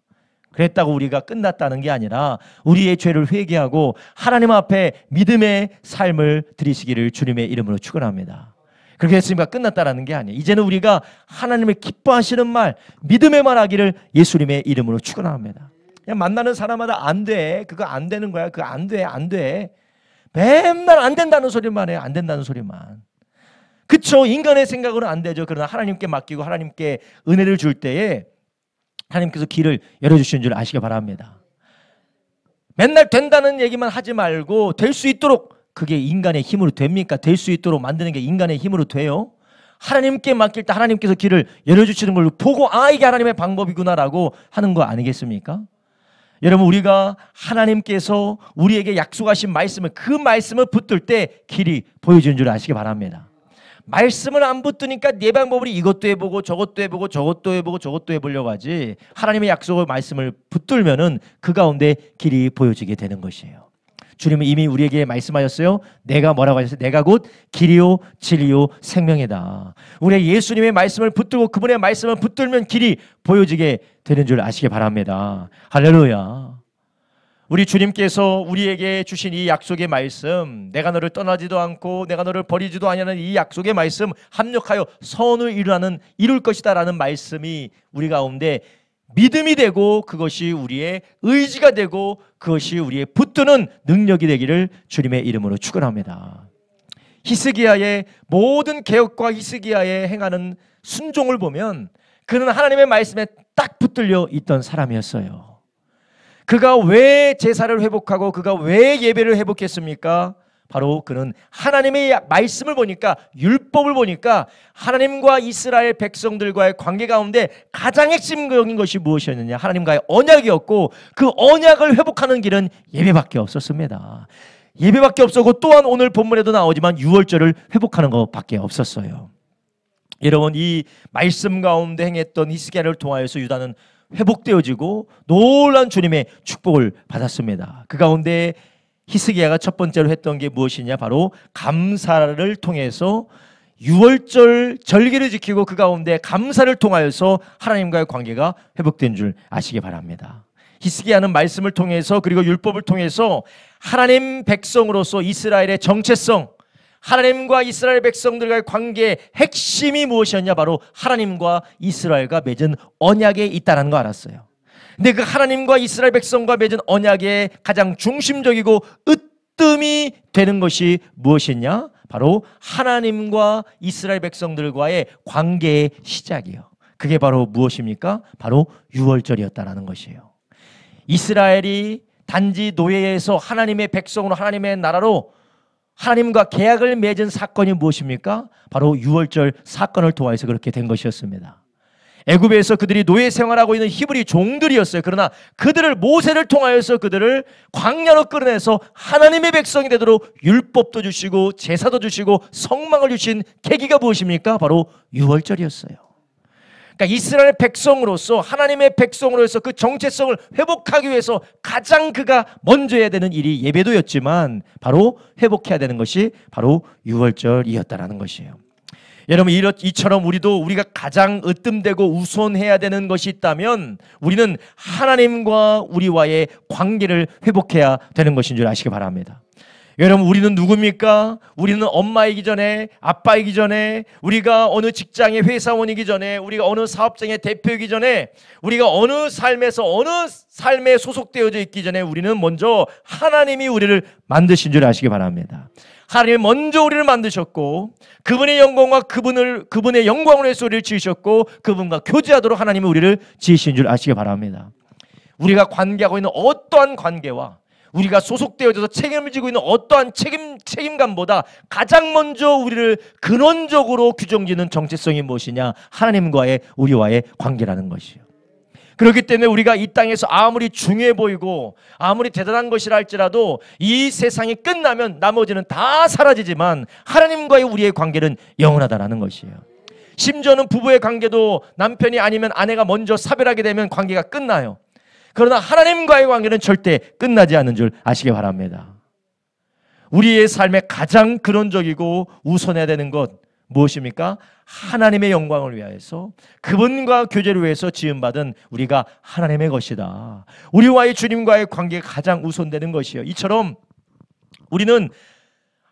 그랬다고 우리가 끝났다는 게 아니라 우리의 죄를 회개하고 하나님 앞에 믿음의 삶을 드리시기를 주님의 이름으로 축원합니다. 그렇게 했으니까 끝났다라는 게 아니에요. 이제는 우리가 하나님을 기뻐하시는 말, 믿음의 말 하기를 예수님의 이름으로 축원합니다. 그냥 만나는 사람마다 안 돼. 그거 안 되는 거야. 그거 안 돼. 안 돼. 맨날 안 된다는 소리만 해요. 안 된다는 소리만. 그쵸? 인간의 생각으로는 안 되죠. 그러나 하나님께 맡기고 하나님께 은혜를 줄 때에 하나님께서 길을 열어주시는 줄 아시기 바랍니다. 맨날 된다는 얘기만 하지 말고 될 수 있도록, 그게 인간의 힘으로 됩니까? 될 수 있도록 만드는 게 인간의 힘으로 돼요? 하나님께 맡길 때 하나님께서 길을 열어주시는 걸 보고 아, 이게 하나님의 방법이구나라고 하는 거 아니겠습니까? 여러분, 우리가 하나님께서 우리에게 약속하신 말씀을, 그 말씀을 붙들 때 길이 보여주는 줄 아시기 바랍니다. 말씀을 안 붙드니까 내 방법으로 이것도 해보고 저것도 해보고 저것도 해보고 저것도 해보려고 하지, 하나님의 약속의 말씀을 붙들면은 그 가운데 길이 보여지게 되는 것이에요. 주님은 이미 우리에게 말씀하셨어요. 내가 뭐라고 하셨어요? 내가 곧 길이요 진리요 생명이다. 우리 예수님의 말씀을 붙들고 그분의 말씀을 붙들면 길이 보여지게 되는 줄 아시기 바랍니다. 할렐루야. 우리 주님께서 우리에게 주신 이 약속의 말씀, 내가 너를 떠나지도 않고 내가 너를 버리지도 아니하는 이 약속의 말씀, 합력하여 선을 이룰 것이다 라는 말씀이 우리 가운데 믿음이 되고 그것이 우리의 의지가 되고 그것이 우리의 붙드는 능력이 되기를 주님의 이름으로 축원합니다. 히스기야의 모든 개혁과 히스기야의 행하는 순종을 보면 그는 하나님의 말씀에 딱 붙들려 있던 사람이었어요. 그가 왜 제사를 회복하고 그가 왜 예배를 회복했습니까? 바로 그는 하나님의 말씀을 보니까, 율법을 보니까 하나님과 이스라엘 백성들과의 관계 가운데 가장 핵심적인 것이 무엇이었느냐? 하나님과의 언약이었고, 그 언약을 회복하는 길은 예배밖에 없었습니다. 예배밖에 없었고, 또한 오늘 본문에도 나오지만 유월절을 회복하는 것밖에 없었어요. 여러분, 이 말씀 가운데 행했던 히스기야를 통하여서 유다는 회복되어지고 놀라운 주님의 축복을 받았습니다. 그 가운데 히스기야가 첫 번째로 했던 게 무엇이냐? 바로 감사를 통해서 유월절 절기를 지키고 그 가운데 감사를 통하여서 하나님과의 관계가 회복된 줄 아시기 바랍니다. 히스기야는 말씀을 통해서 그리고 율법을 통해서 하나님 백성으로서 이스라엘의 정체성, 하나님과 이스라엘 백성들과의 관계의 핵심이 무엇이었냐? 바로 하나님과 이스라엘과 맺은 언약에 있다는 거 알았어요. 근데 그 하나님과 이스라엘 백성과 맺은 언약의 가장 중심적이고 으뜸이 되는 것이 무엇이냐? 바로 하나님과 이스라엘 백성들과의 관계의 시작이요. 그게 바로 무엇입니까? 바로 유월절이었다는 것이에요. 이스라엘이 단지 노예에서 하나님의 백성으로, 하나님의 나라로 하나님과 계약을 맺은 사건이 무엇입니까? 바로 유월절 사건을 통해서 그렇게 된 것이었습니다. 애굽에서 그들이 노예 생활하고 있는 히브리 종들이었어요. 그러나 그들을, 모세를 통하여서 그들을 광야로 끌어내서 하나님의 백성이 되도록 율법도 주시고 제사도 주시고 성막을 주신 계기가 무엇입니까? 바로 유월절이었어요. 그러니까 이스라엘 백성으로서, 하나님의 백성으로서 그 정체성을 회복하기 위해서 가장 그가 먼저 해야 되는 일이 예배도였지만 바로 회복해야 되는 것이 바로 유월절이었다라는 것이에요. 여러분, 이처럼 우리가 가장 으뜸되고 우선해야 되는 것이 있다면 우리는 하나님과 우리와의 관계를 회복해야 되는 것인 줄 아시기 바랍니다. 여러분, 우리는 누굽니까? 우리는 엄마이기 전에, 아빠이기 전에, 우리가 어느 직장의 회사원이기 전에, 우리가 어느 사업장의 대표이기 전에, 우리가 어느 삶에 소속되어져 있기 전에 우리는 먼저 하나님이 우리를 만드신 줄 아시기 바랍니다. 하나님이 먼저 우리를 만드셨고 그분의 영광과 그분의 영광으로 해서 우리를 지으셨고 그분과 교제하도록 하나님이 우리를 지으신 줄 아시기 바랍니다. 우리가 관계하고 있는 어떠한 관계와 우리가 소속되어져서 책임을 지고 있는 어떠한 책임감보다 가장 먼저 우리를 근원적으로 규정짓는 정체성이 무엇이냐? 하나님과의, 우리와의 관계라는 것이요. 그렇기 때문에 우리가 이 땅에서 아무리 중요해 보이고 아무리 대단한 것이라 할지라도 이 세상이 끝나면 나머지는 다 사라지지만 하나님과의 우리의 관계는 영원하다라는 것이에요. 심지어는 부부의 관계도 남편이 아니면 아내가 먼저 사별하게 되면 관계가 끝나요. 그러나 하나님과의 관계는 절대 끝나지 않는 줄 아시기 바랍니다. 우리의 삶에 가장 근원적이고 우선해야 되는 것 무엇입니까? 하나님의 영광을 위하여서, 그분과 교제를 위해서 지음받은 우리가 하나님의 것이다. 우리와의 주님과의 관계가 가장 우선되는 것이에요. 이처럼 우리는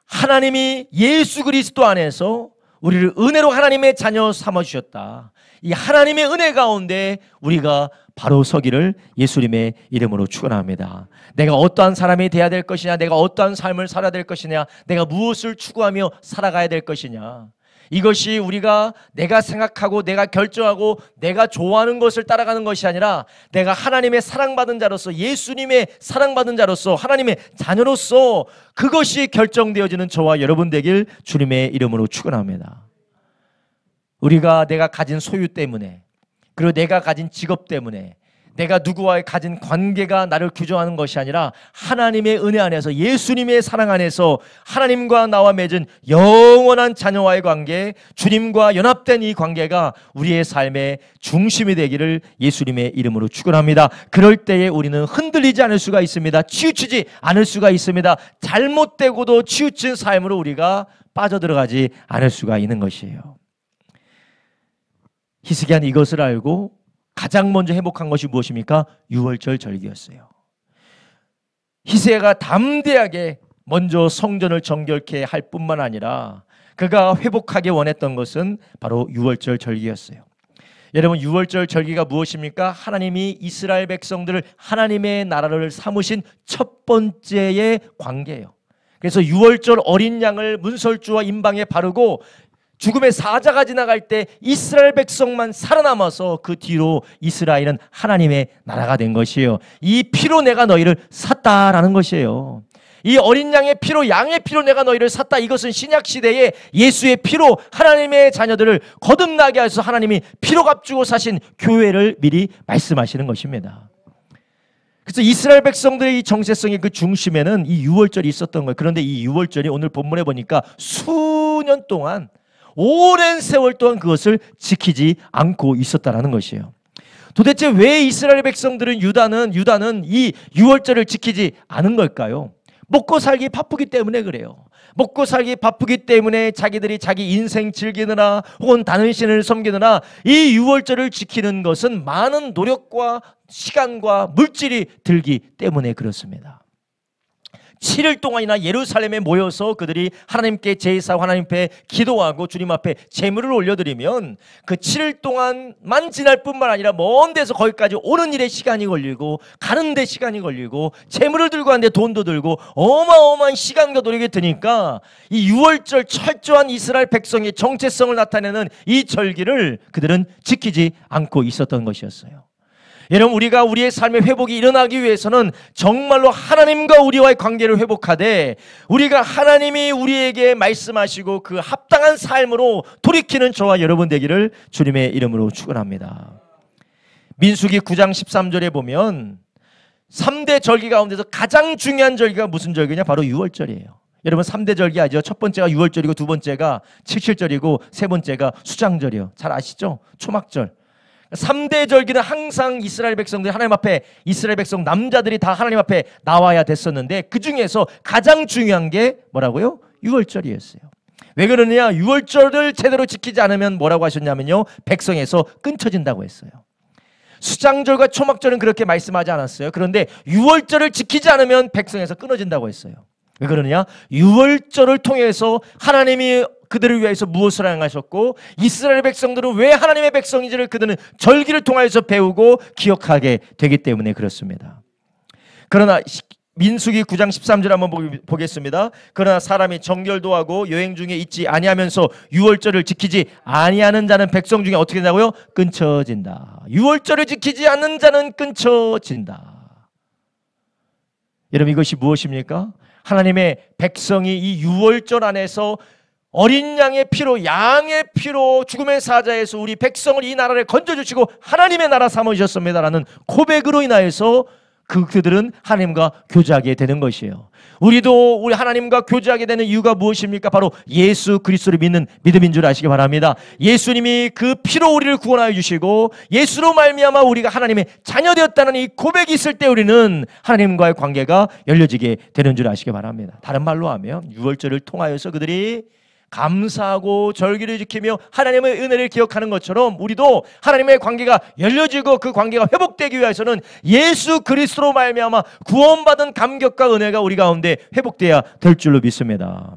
하나님이 예수 그리스도 안에서 우리를 은혜로 하나님의 자녀 삼아주셨다. 이 하나님의 은혜 가운데 우리가 바로 서기를 예수님의 이름으로 축원합니다. 내가 어떠한 사람이 되어야 될 것이냐, 내가 어떠한 삶을 살아야 될 것이냐, 내가 무엇을 추구하며 살아가야 될 것이냐, 이것이 우리가 내가 생각하고 내가 결정하고 내가 좋아하는 것을 따라가는 것이 아니라 내가 하나님의 사랑받은 자로서, 예수님의 사랑받은 자로서, 하나님의 자녀로서 그것이 결정되어지는 저와 여러분 되길 주님의 이름으로 축원합니다. 우리가 내가 가진 소유 때문에, 그리고 내가 가진 직업 때문에, 내가 누구와의 가진 관계가 나를 규정하는 것이 아니라 하나님의 은혜 안에서, 예수님의 사랑 안에서 하나님과 나와 맺은 영원한 자녀와의 관계, 주님과 연합된 이 관계가 우리의 삶의 중심이 되기를 예수님의 이름으로 축원합니다. 그럴 때에 우리는 흔들리지 않을 수가 있습니다. 치우치지 않을 수가 있습니다. 잘못되고도 치우친 삶으로 우리가 빠져들어가지 않을 수가 있는 것이에요. 히스기야는 이것을 알고 가장 먼저 회복한 것이 무엇입니까? 유월절 절기였어요. 히스기야가 담대하게 먼저 성전을 정결케 할 뿐만 아니라 그가 회복하기 원했던 것은 바로 유월절 절기였어요. 여러분, 유월절 절기가 무엇입니까? 하나님이 이스라엘 백성들을 하나님의 나라를 삼으신 첫 번째의 관계예요. 그래서 유월절 어린 양을 문설주와 임방에 바르고 죽음의 사자가 지나갈 때 이스라엘 백성만 살아남아서 그 뒤로 이스라엘은 하나님의 나라가 된 것이에요. 이 피로 내가 너희를 샀다라는 것이에요. 이 어린 양의 피로, 양의 피로 내가 너희를 샀다. 이것은 신약 시대에 예수의 피로 하나님의 자녀들을 거듭나게 하셔서 하나님이 피로 값주고 사신 교회를 미리 말씀하시는 것입니다. 그래서 이스라엘 백성들의 이 정체성의 그 중심에는 이 유월절이 있었던 거예요. 그런데 이 유월절이 오늘 본문에 보니까 수년 동안, 오랜 세월 동안 그것을 지키지 않고 있었다라는 것이에요. 도대체 왜 이스라엘 백성들은, 유다는 이 유월절을 지키지 않은 걸까요? 먹고 살기 바쁘기 때문에 그래요. 먹고 살기 바쁘기 때문에 자기들이 자기 인생 즐기느라 혹은 다른 신을 섬기느라 이 유월절을 지키는 것은 많은 노력과 시간과 물질이 들기 때문에 그렇습니다. 7일 동안이나 예루살렘에 모여서 그들이 하나님께 제사하고 하나님 앞에 기도하고 주님 앞에 제물을 올려드리면 그 7일 동안만 지날 뿐만 아니라 먼 데서 거기까지 오는 일에 시간이 걸리고 가는 데 시간이 걸리고 제물을 들고 가는데 돈도 들고 어마어마한 시간과 노력이 드니까 이 유월절 철저한 이스라엘 백성의 정체성을 나타내는 이 절기를 그들은 지키지 않고 있었던 것이었어요. 여러분, 우리가 우리의 삶의 회복이 일어나기 위해서는 정말로 하나님과 우리와의 관계를 회복하되 우리가 하나님이 우리에게 말씀하시고 그 합당한 삶으로 돌이키는 저와 여러분 되기를 주님의 이름으로 축원합니다. 민수기 9장 13절에 보면 3대 절기 가운데서 가장 중요한 절기가 무슨 절기냐? 바로 유월절이에요. 여러분, 3대 절기 아죠? 첫 번째가 유월절이고 두 번째가 칠칠절이고 세 번째가 수장절이요. 잘 아시죠? 초막절. 3대 절기는 항상 이스라엘 백성들이 하나님 앞에, 이스라엘 백성 남자들이 다 하나님 앞에 나와야 됐었는데 그 중에서 가장 중요한 게 뭐라고요? 유월절이었어요. 왜 그러느냐? 유월절을 제대로 지키지 않으면 뭐라고 하셨냐면요, 백성에서 끊쳐진다고 했어요. 수장절과 초막절은 그렇게 말씀하지 않았어요. 그런데 유월절을 지키지 않으면 백성에서 끊어진다고 했어요. 왜 그러느냐? 유월절을 통해서 하나님이 그들을 위해서 무엇을 행하셨고 이스라엘 백성들은 왜 하나님의 백성인지를 그들은 절기를 통해서 배우고 기억하게 되기 때문에 그렇습니다. 그러나 민수기 9장 13절 한번 보겠습니다. 그러나 사람이 정결도 하고 여행 중에 있지 아니하면서 유월절을 지키지 아니하는 자는 백성 중에 어떻게 된다고요? 끊쳐진다. 유월절을 지키지 않는 자는 끊쳐진다. 여러분, 이것이 무엇입니까? 하나님의 백성이 이 유월절 안에서 어린 양의 피로, 양의 피로 죽음의 사자에서 우리 백성을, 이 나라를 건져주시고 하나님의 나라 삼으셨습니다라는 고백으로 인하여서 그들은 하나님과 교제하게 되는 것이에요. 우리도 우리 하나님과 교제하게 되는 이유가 무엇입니까? 바로 예수 그리스도를 믿는 믿음인 줄 아시기 바랍니다. 예수님이 그 피로 우리를 구원하여 주시고 예수로 말미암아 우리가 하나님의 자녀되었다는 이 고백이 있을 때 우리는 하나님과의 관계가 열려지게 되는 줄 아시기 바랍니다. 다른 말로 하면 유월절을 통하여서 그들이 감사하고 절기를 지키며 하나님의 은혜를 기억하는 것처럼 우리도 하나님의 관계가 열려지고 그 관계가 회복되기 위해서는 예수 그리스도로 말미암아 구원받은 감격과 은혜가 우리 가운데 회복돼야 될 줄로 믿습니다.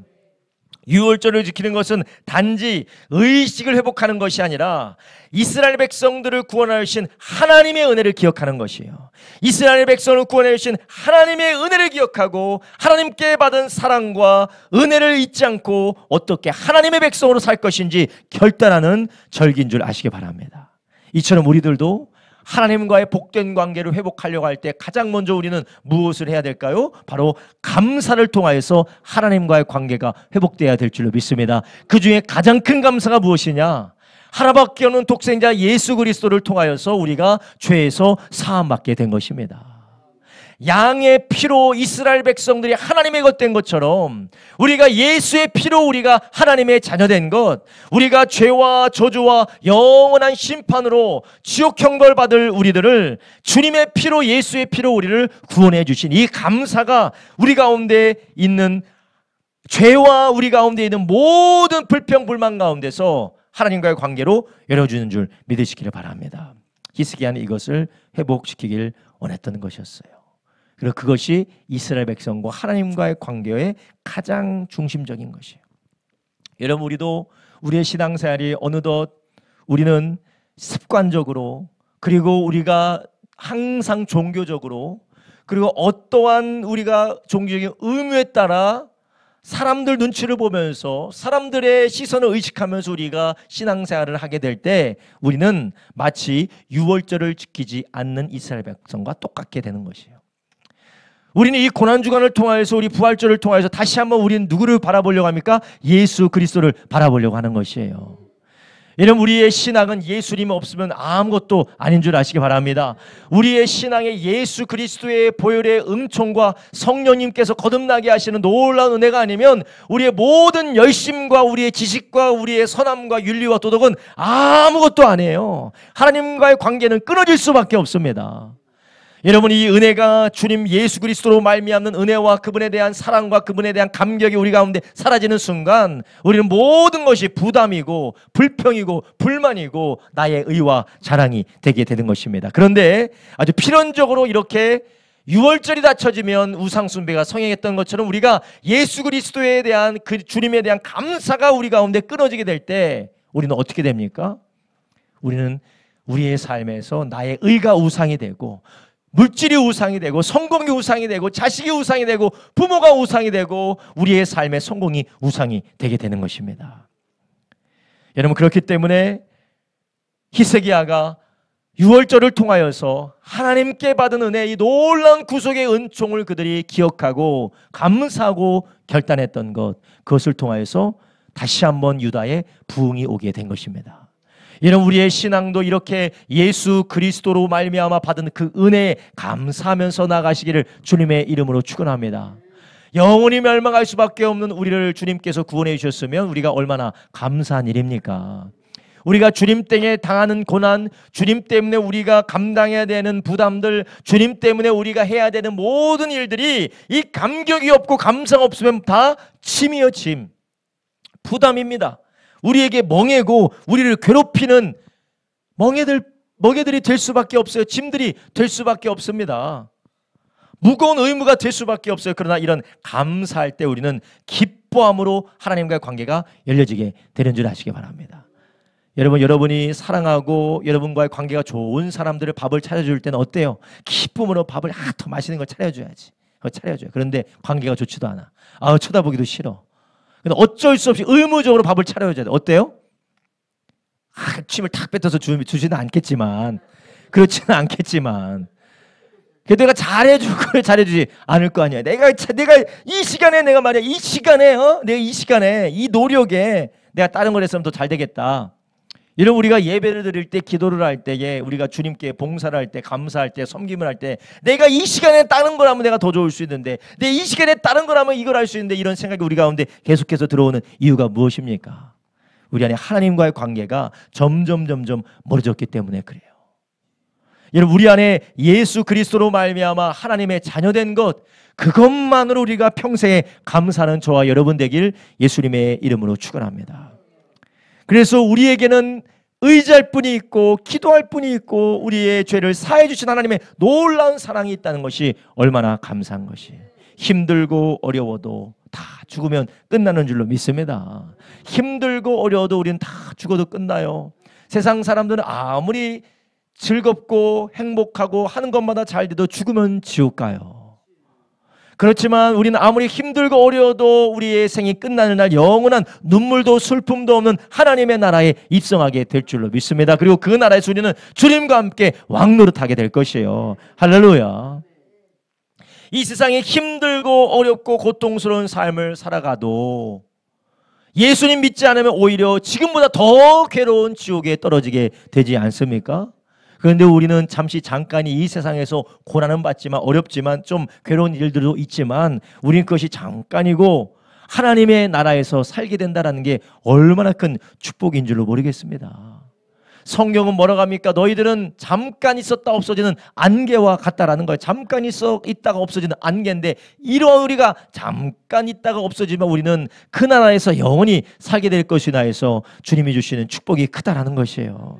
유월절을 지키는 것은 단지 의식을 회복하는 것이 아니라 이스라엘 백성들을 구원하여 주신 하나님의 은혜를 기억하는 것이에요. 이스라엘 백성을 구원하여 주신 하나님의 은혜를 기억하고 하나님께 받은 사랑과 은혜를 잊지 않고 어떻게 하나님의 백성으로 살 것인지 결단하는 절기인 줄 아시기 바랍니다. 이처럼 우리들도 하나님과의 복된 관계를 회복하려고 할 때 가장 먼저 우리는 무엇을 해야 될까요? 바로 감사를 통하여서 하나님과의 관계가 회복되어야 될 줄로 믿습니다. 그 중에 가장 큰 감사가 무엇이냐? 하나밖에 없는 독생자 예수 그리스도를 통하여서 우리가 죄에서 사함받게 된 것입니다. 양의 피로 이스라엘 백성들이 하나님의 것 된 것처럼 우리가 예수의 피로 우리가 하나님의 자녀된 것, 우리가 죄와 저주와 영원한 심판으로 지옥 형벌 받을 우리들을 주님의 피로, 예수의 피로 우리를 구원해 주신 이 감사가 우리 가운데 있는 죄와 우리 가운데 있는 모든 불평 불만 가운데서 하나님과의 관계로 열어주는 줄 믿으시기를 바랍니다. 히스기야는 이것을 회복시키길 원했던 것이었어요. 그리고 그것이 이스라엘 백성과 하나님과의 관계의 가장 중심적인 것이에요. 여러분, 우리도 우리의 신앙생활이 어느덧 우리는 습관적으로, 그리고 우리가 항상 종교적으로, 그리고 어떠한 우리가 종교적인 의무에 따라 사람들 눈치를 보면서 사람들의 시선을 의식하면서 우리가 신앙생활을 하게 될 때 우리는 마치 유월절을 지키지 않는 이스라엘 백성과 똑같게 되는 것이에요. 우리는 이 고난주간을 통하여서, 우리 부활절을 통하여서 다시 한번 우리는 누구를 바라보려고 합니까? 예수 그리스도를 바라보려고 하는 것이에요. 여러분, 우리의 신앙은 예수님이 없으면 아무것도 아닌 줄 아시기 바랍니다. 우리의 신앙에 예수 그리스도의 보혈의 은총과 성령님께서 거듭나게 하시는 놀라운 은혜가 아니면 우리의 모든 열심과 우리의 지식과 우리의 선함과 윤리와 도덕은 아무것도 아니에요. 하나님과의 관계는 끊어질 수밖에 없습니다. 여러분, 이 은혜가 주님 예수 그리스도로 말미암는 은혜와 그분에 대한 사랑과 그분에 대한 감격이 우리 가운데 사라지는 순간 우리는 모든 것이 부담이고 불평이고 불만이고 나의 의와 자랑이 되게 되는 것입니다. 그런데 아주 필연적으로 이렇게 유월절이 닫혀지면 우상 숭배가 성행했던 것처럼 우리가 예수 그리스도에 대한 그 주님에 대한 감사가 우리 가운데 끊어지게 될 때 우리는 어떻게 됩니까? 우리는 우리의 삶에서 나의 의가 우상이 되고, 물질이 우상이 되고, 성공이 우상이 되고, 자식이 우상이 되고, 부모가 우상이 되고, 우리의 삶의 성공이 우상이 되게 되는 것입니다. 여러분, 그렇기 때문에 히스기야가 유월절을 통하여서 하나님께 받은 은혜, 이 놀라운 구속의 은총을 그들이 기억하고 감사하고 결단했던 것, 그것을 통하여서 다시 한번 유다에 부흥이 오게 된 것입니다. 이런 우리의 신앙도 이렇게 예수 그리스도로 말미암아 받은 그 은혜에 감사하면서 나가시기를 주님의 이름으로 축원합니다. 영원히 멸망할 수밖에 없는 우리를 주님께서 구원해 주셨으면 우리가 얼마나 감사한 일입니까? 우리가 주님 때문에 당하는 고난, 주님 때문에 우리가 감당해야 되는 부담들, 주님 때문에 우리가 해야 되는 모든 일들이 이 감격이 없고 감사가 없으면 다 짐이요, 짐. 부담입니다. 우리에게 멍해고 우리를 괴롭히는 멍해들이 될 수밖에 없어요. 짐들이 될 수밖에 없습니다. 무거운 의무가 될 수밖에 없어요. 그러나 이런 감사할 때 우리는 기뻐함으로 하나님과의 관계가 열려지게 되는 줄 아시기 바랍니다. 여러분이 사랑하고 여러분과의 관계가 좋은 사람들을 밥을 차려줄 때는 어때요? 기쁨으로 밥을 더 맛있는 걸 차려줘야지. 차려줘요. 그런데 관계가 좋지도 않아. 쳐다보기도 싫어. 근데 어쩔 수 없이 의무적으로 밥을 차려줘야 돼. 어때요? 침을 탁 뱉어서 주지는 않겠지만, 그렇지는 않겠지만, 내가 잘해주지 않을 거 아니야. 내가 이 시간에 내가 말이야, 이 시간에 이 노력에 내가 다른 걸 했으면 더 잘 되겠다. 이런 우리가 예배를 드릴 때, 기도를 할 때에, 우리가 주님께 봉사를 할 때, 감사할 때, 섬김을 할 때, 내가 이 시간에 다른 걸 하면 내가 더 좋을 수 있는데, 내 이 시간에 다른 걸 하면 이걸 할 수 있는데, 이런 생각이 우리 가운데 계속해서 들어오는 이유가 무엇입니까? 우리 안에 하나님과의 관계가 점점 멀어졌기 때문에 그래요. 여러분, 우리 안에 예수 그리스도로 말미암아 하나님의 자녀된 것, 그것만으로 우리가 평생에 감사하는 저와 여러분 되길 예수님의 이름으로 축원합니다. 그래서 우리에게는 의지할 분이 있고 기도할 분이 있고 우리의 죄를 사해 주신 하나님의 놀라운 사랑이 있다는 것이 얼마나 감사한 것이에요. 힘들고 어려워도 다 죽으면 끝나는 줄로 믿습니다. 힘들고 어려워도 우리는 다 죽어도 끝나요. 세상 사람들은 아무리 즐겁고 행복하고 하는 것마다 잘 돼도 죽으면 지옥 가요. 그렇지만 우리는 아무리 힘들고 어려워도 우리의 생이 끝나는 날 영원한 눈물도 슬픔도 없는 하나님의 나라에 입성하게 될 줄로 믿습니다. 그리고 그 나라에서 우리는 주님과 함께 왕노릇하게 될 것이에요. 할렐루야. 이 세상에 힘들고 어렵고 고통스러운 삶을 살아가도 예수님 믿지 않으면 오히려 지금보다 더 괴로운 지옥에 떨어지게 되지 않습니까? 그런데 우리는 잠깐이 이 세상에서 고난은 받지만 어렵지만 좀 괴로운 일들도 있지만 우리는 그것이 잠깐이고 하나님의 나라에서 살게 된다는 게 얼마나 큰 축복인 줄로 모르겠습니다. 성경은 뭐라고 합니까? 너희들은 잠깐 있었다 없어지는 안개와 같다라는 거예요. 잠깐 있다가 없어지는 안개인데 이런 우리가 잠깐 있다가 없어지면 우리는 그 나라에서 영원히 살게 될 것이나 해서 주님이 주시는 축복이 크다라는 것이에요.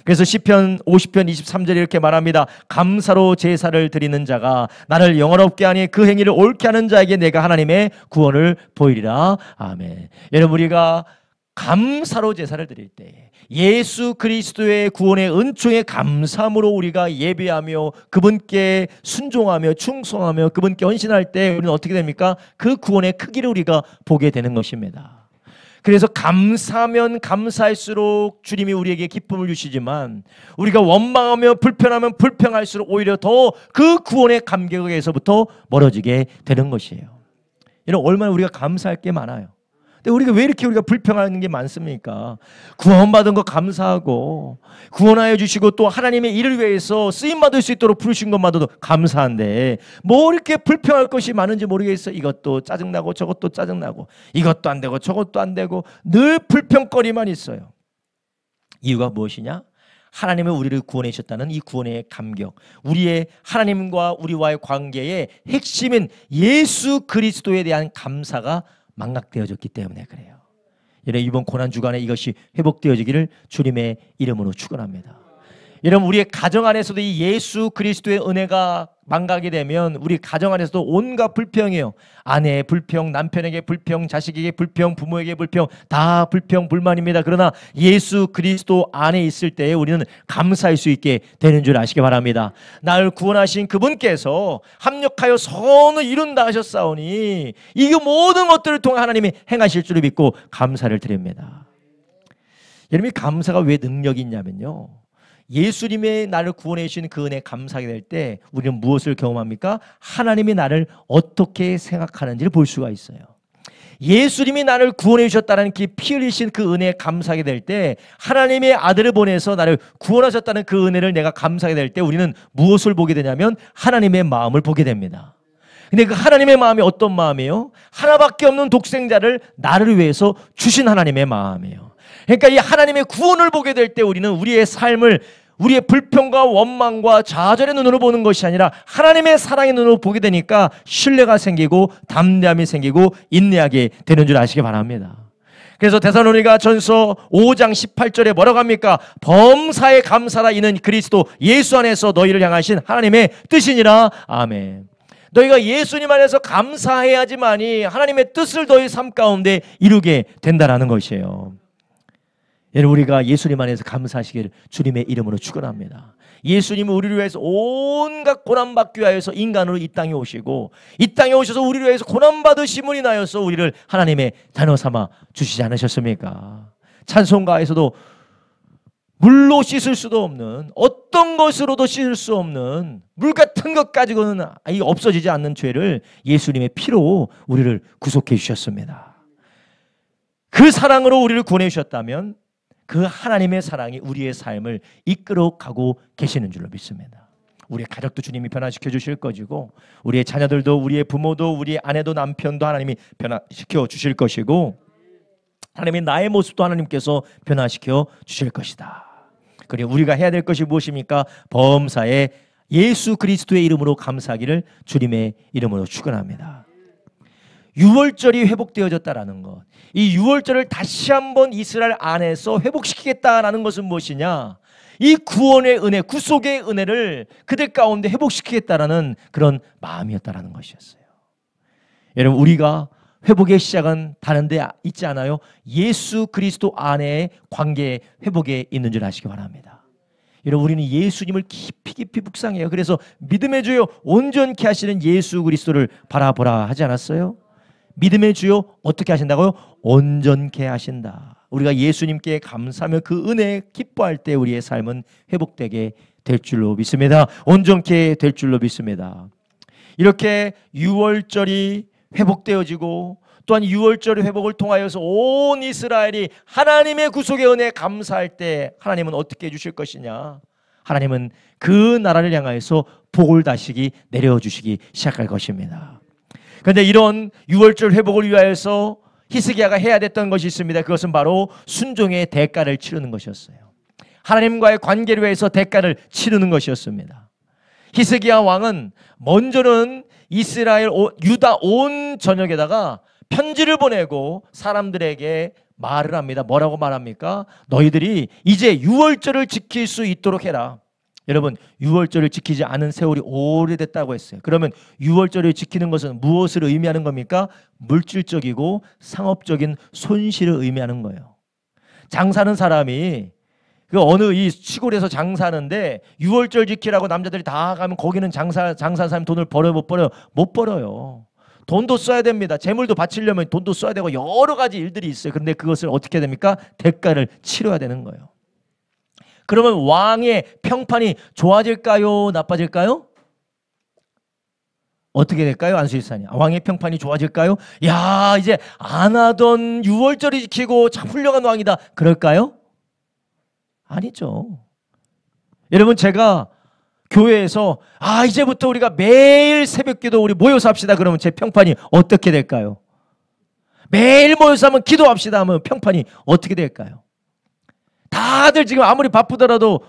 그래서 시편 50편 23절에 이렇게 말합니다. 감사로 제사를 드리는 자가 나를 영원롭게 하니 그 행위를 옳게 하는 자에게 내가 하나님의 구원을 보이리라. 아멘. 여러분 우리가 감사로 제사를 드릴 때 예수 그리스도의 구원의 은총에 감사함으로 우리가 예배하며 그분께 순종하며 충성하며 그분께 헌신할 때 우리는 어떻게 됩니까? 그 구원의 크기를 우리가 보게 되는 것입니다. 그래서 감사하면 감사할수록 주님이 우리에게 기쁨을 주시지만 우리가 원망하며 불평하면 불평할수록 오히려 더 그 구원의 감격에서부터 멀어지게 되는 것이에요. 이런 얼마나 우리가 감사할 게 많아요. 근데 우리가 왜 이렇게 우리가 불평하는 게 많습니까? 구원받은 거 감사하고 구원하여 주시고 또 하나님의 일을 위해서 쓰임받을 수 있도록 부르신 것마저도 감사한데 뭐 이렇게 불평할 것이 많은지 모르겠어요. 이것도 짜증나고 저것도 짜증나고 이것도 안 되고 저것도 안 되고 늘 불평거리만 있어요. 이유가 무엇이냐? 하나님은 우리를 구원해 주셨다는 이 구원의 감격, 우리의 하나님과 우리와의 관계의 핵심인 예수 그리스도에 대한 감사가 망각되어졌기 때문에 그래요. 이번 고난주간에 이것이 회복되어지기를 주님의 이름으로 축원합니다. 여러분 우리의 가정 안에서도 이 예수 그리스도의 은혜가 망가게 되면 우리 가정 안에서도 온갖 불평이에요. 아내의 불평, 남편에게 불평, 자식에게 불평, 부모에게 불평, 다 불평, 불만입니다. 그러나 예수 그리스도 안에 있을 때 우리는 감사할 수 있게 되는 줄 아시기 바랍니다. 나를 구원하신 그분께서 합력하여 선을 이룬다 하셨사오니 이 모든 것들을 통해 하나님이 행하실 줄을 믿고 감사를 드립니다. 여러분 감사가 왜 능력이 있냐면요, 예수님의 나를 구원해 주신 그 은혜에 감사하게 될 때 우리는 무엇을 경험합니까? 하나님이 나를 어떻게 생각하는지를 볼 수가 있어요. 예수님이 나를 구원해 주셨다는 피 흘리신 그 은혜에 감사하게 될 때 하나님의 아들을 보내서 나를 구원하셨다는 그 은혜를 내가 감사하게 될 때 우리는 무엇을 보게 되냐면 하나님의 마음을 보게 됩니다. 근데 그 하나님의 마음이 어떤 마음이에요? 하나밖에 없는 독생자를 나를 위해서 주신 하나님의 마음이에요. 그러니까 이 하나님의 구원을 보게 될 때 우리는 우리의 삶을 우리의 불평과 원망과 좌절의 눈으로 보는 것이 아니라 하나님의 사랑의 눈으로 보게 되니까 신뢰가 생기고 담대함이 생기고 인내하게 되는 줄 아시기 바랍니다. 그래서 데살로니가 전서 5장 18절에 뭐라고 합니까? 범사에 감사라 이는 그리스도 예수 안에서 너희를 향하신 하나님의 뜻이니라. 아멘. 너희가 예수님 안에서 감사해야지만이 하나님의 뜻을 너희 삶 가운데 이루게 된다는 것이에요. 여러분 우리가 예수님 안에서 감사하시기를 주님의 이름으로 축원합니다. 예수님은 우리를 위해서 온갖 고난받기 위하여서 인간으로 이 땅에 오시고 이 땅에 오셔서 우리를 위해서 고난받으심을 인하여서 우리를 하나님의 자녀 삼아 주시지 않으셨습니까? 찬송가에서도 물로 씻을 수도 없는 어떤 것으로도 씻을 수 없는 물 같은 것 가지고는 없어지지 않는 죄를 예수님의 피로 우리를 구속해 주셨습니다. 그 사랑으로 우리를 구원해 주셨다면 그 하나님의 사랑이 우리의 삶을 이끌어 가고 계시는 줄로 믿습니다. 우리의 가족도 주님이 변화시켜 주실 것이고 우리의 자녀들도 우리의 부모도 우리의 아내도 남편도 하나님이 변화시켜 주실 것이고 하나님의 나의 모습도 하나님께서 변화시켜 주실 것이다. 그리고 우리가 해야 될 것이 무엇입니까? 범사에 예수 그리스도의 이름으로 감사하기를 주님의 이름으로 축원합니다. 유월절이 회복되어졌다라는 것, 이 유월절을 다시 한번 이스라엘 안에서 회복시키겠다라는 것은 무엇이냐? 이 구원의 은혜, 구속의 은혜를 그들 가운데 회복시키겠다라는 그런 마음이었다라는 것이었어요. 여러분, 우리가 회복의 시작은 다른 데 있지 않아요? 예수 그리스도 안에 관계 회복에 있는 줄 아시기 바랍니다. 여러분, 우리는 예수님을 깊이 묵상해요. 그래서 믿음의 주요 온전케 하시는 예수 그리스도를 바라보라 하지 않았어요? 믿음의 주요 어떻게 하신다고요? 온전케 하신다. 우리가 예수님께 감사하며 그 은혜에 기뻐할 때 우리의 삶은 회복되게 될 줄로 믿습니다. 온전케 될 줄로 믿습니다. 이렇게 유월절이 회복되어지고 또한 유월절의 회복을 통하여서 온 이스라엘이 하나님의 구속의 은혜에 감사할 때 하나님은 어떻게 해주실 것이냐? 하나님은 그 나라를 향하여서 복을 다시기 내려주시기 시작할 것입니다. 그런데 이런 유월절 회복을 위하여서 히스기야가 해야 됐던 것이 있습니다. 그것은 바로 순종의 대가를 치르는 것이었어요. 하나님과의 관계를 위해서 대가를 치르는 것이었습니다. 히스기야 왕은 먼저는 이스라엘 유다 온 전역에다가 편지를 보내고 사람들에게 말을 합니다. 뭐라고 말합니까? 너희들이 이제 유월절을 지킬 수 있도록 해라. 여러분, 유월절을 지키지 않은 세월이 오래됐다고 했어요. 그러면 유월절을 지키는 것은 무엇을 의미하는 겁니까? 물질적이고 상업적인 손실을 의미하는 거예요. 장사하는 사람이 그 어느 이 시골에서 장사하는데 유월절 지키라고 남자들이 다 가면 거기는 장사하는 사람이 돈을 벌어요, 못 벌어요? 못 벌어요. 돈도 써야 됩니다. 재물도 바치려면 돈도 써야 되고 여러 가지 일들이 있어요. 그런데 그것을 어떻게 해야 됩니까? 대가를 치러야 되는 거예요. 그러면 왕의 평판이 좋아질까요? 나빠질까요? 어떻게 될까요? 안수일사님, 왕의 평판이 좋아질까요? 야, 이제 안 하던 유월절을 지키고 참 훌륭한 왕이다, 그럴까요? 아니죠. 여러분, 제가 교회에서 이제부터 우리가 매일 새벽기도 우리 모여서 합시다 그러면 제 평판이 어떻게 될까요? 매일 모여서 하면 기도합시다 하면 평판이 어떻게 될까요? 다들 지금 아무리 바쁘더라도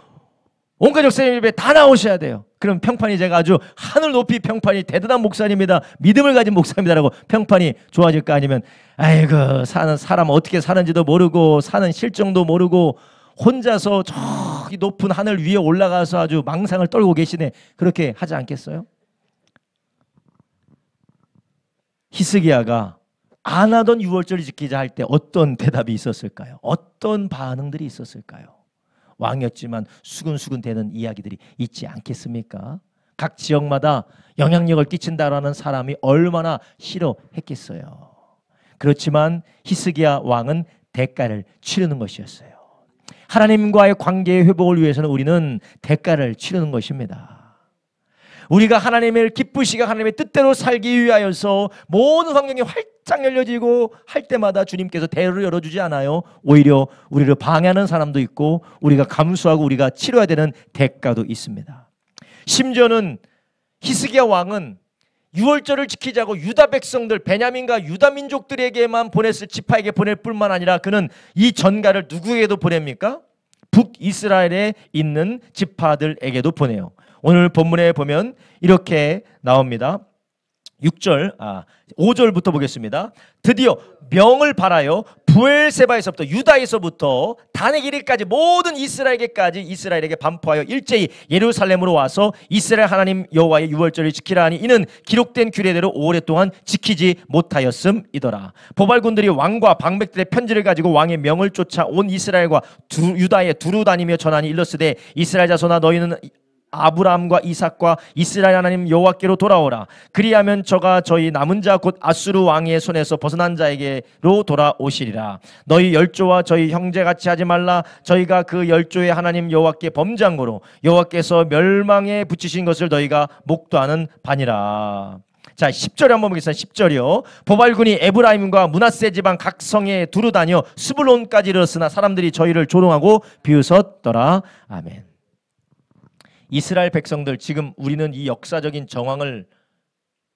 온가족 생일 예배 다 나오셔야 돼요. 그럼 평판이 제가 아주 하늘 높이 평판이 대단한 목사님이다, 믿음을 가진 목사님이다라고 평판이 좋아질까? 아니면 아이고 사는 사람 어떻게 사는지도 모르고 사는 실정도 모르고 혼자서 저기 높은 하늘 위에 올라가서 아주 망상을 떨고 계시네, 그렇게 하지 않겠어요? 히스기야가 안 하던 유월절을 지키자 할 때 어떤 대답이 있었을까요? 어떤 반응들이 있었을까요? 왕이었지만 수근수근 되는 이야기들이 있지 않겠습니까? 각 지역마다 영향력을 끼친다라는 사람이 얼마나 싫어했겠어요. 그렇지만 히스기야 왕은 대가를 치르는 것이었어요. 하나님과의 관계의 회복을 위해서는 우리는 대가를 치르는 것입니다. 우리가 하나님을 기쁘시게 하나님의 뜻대로 살기 위하여서 모든 환경이 활짝 열려지고 할 때마다 주님께서 대로를 열어주지 않아요. 오히려 우리를 방해하는 사람도 있고 우리가 감수하고 우리가 치러야 되는 대가도 있습니다. 심지어는 히스기야 왕은 유월절을 지키자고 유다 백성들, 베냐민과 유다 민족들에게만 보냈을, 지파에게 보낼 뿐만 아니라 그는 이 전가를 누구에게도 보냅니까? 북이스라엘에 있는 지파들에게도 보내요. 오늘 본문에 보면 이렇게 나옵니다. 5절부터 보겠습니다. 드디어 명을 발하여 부엘세바에서부터 유다에서부터 단의 길이까지 모든 이스라엘에게 반포하여 일제히 예루살렘으로 와서 이스라엘 하나님 여호와의 유월절을 지키라 하니 이는 기록된 규례대로 오랫동안 지키지 못하였음이더라. 보발군들이 왕과 방백들의 편지를 가지고 왕의 명을 쫓아 온 이스라엘과 유다에 두루 다니며 전하니 일렀으되 이스라엘 자손아 너희는 아브라함과 이삭과 이스라엘 하나님 여호와께로 돌아오라. 그리하면 저가 저희 남은 자 곧 아수르 왕의 손에서 벗어난 자에게로 돌아오시리라. 너희 열조와 저희 형제같이 하지 말라. 저희가 그 열조의 하나님 여호와께 범죄한 거로 여호와께서 멸망에 붙이신 것을 너희가 목도하는 바니라. 자, 10절에 한번 보겠습니다. 10절이요. 보발군이 에브라임과 므낫세 지방 각 성에 두루 다녀 스불론까지 이르렀으나 사람들이 저희를 조롱하고 비웃었더라. 아멘. 이스라엘 백성들, 지금 우리는 이 역사적인 정황을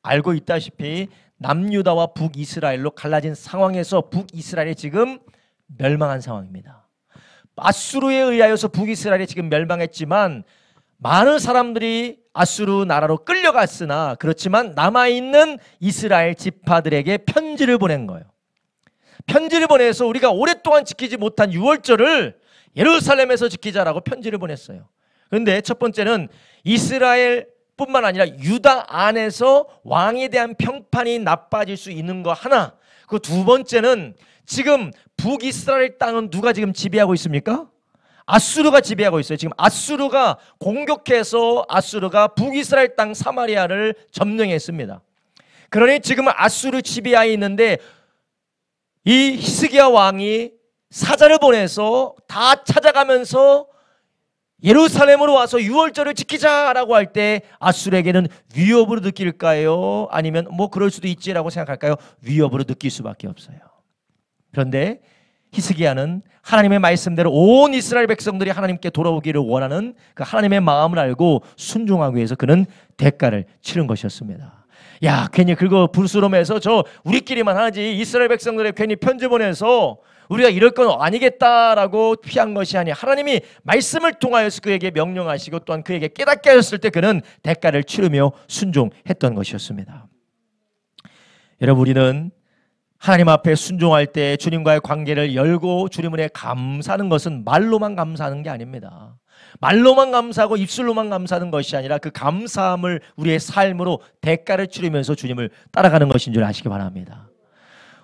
알고 있다시피 남유다와 북이스라엘로 갈라진 상황에서 북이스라엘이 지금 멸망한 상황입니다. 아수르에 의하여서 북이스라엘이 지금 멸망했지만 많은 사람들이 아수르 나라로 끌려갔으나 그렇지만 남아있는 이스라엘 지파들에게 편지를 보낸 거예요. 편지를 보내서 우리가 오랫동안 지키지 못한 유월절을 예루살렘에서 지키자라고 편지를 보냈어요. 그런데 첫 번째는 이스라엘 뿐만 아니라 유다 안에서 왕에 대한 평판이 나빠질 수 있는 거 하나, 그 두 번째는 지금 북이스라엘 땅은 누가 지금 지배하고 있습니까? 아수르가 지배하고 있어요. 지금 아수르가 공격해서 아수르가 북이스라엘 땅 사마리아를 점령했습니다. 그러니 지금 아수르 지배하에 있는데 이 히스기야 왕이 사자를 보내서 다 찾아가면서 예루살렘으로 와서 유월절을 지키자라고 할 때 아수르에게는 위협으로 느낄까요? 아니면 뭐 그럴 수도 있지라고 생각할까요? 위협으로 느낄 수밖에 없어요. 그런데 히스기야는 하나님의 말씀대로 온 이스라엘 백성들이 하나님께 돌아오기를 원하는 그 하나님의 마음을 알고 순종하기 위해서 그는 대가를 치른 것이었습니다. 야, 괜히 그거 불수롬해서 저 우리끼리만 하지 이스라엘 백성들에 괜히 편지 보내서 우리가 이럴 건 아니겠다라고 피한 것이 아니, 하나님이 말씀을 통하여서 그에게 명령하시고 또한 그에게 깨닫게 하셨을 때 그는 대가를 치르며 순종했던 것이었습니다. 여러분, 우리는 하나님 앞에 순종할 때 주님과의 관계를 열고 주님 은혜에 감사하는 것은 말로만 감사하는 게 아닙니다. 말로만 감사하고 입술로만 감사하는 것이 아니라 그 감사함을 우리의 삶으로 대가를 치르면서 주님을 따라가는 것인 줄 아시기 바랍니다.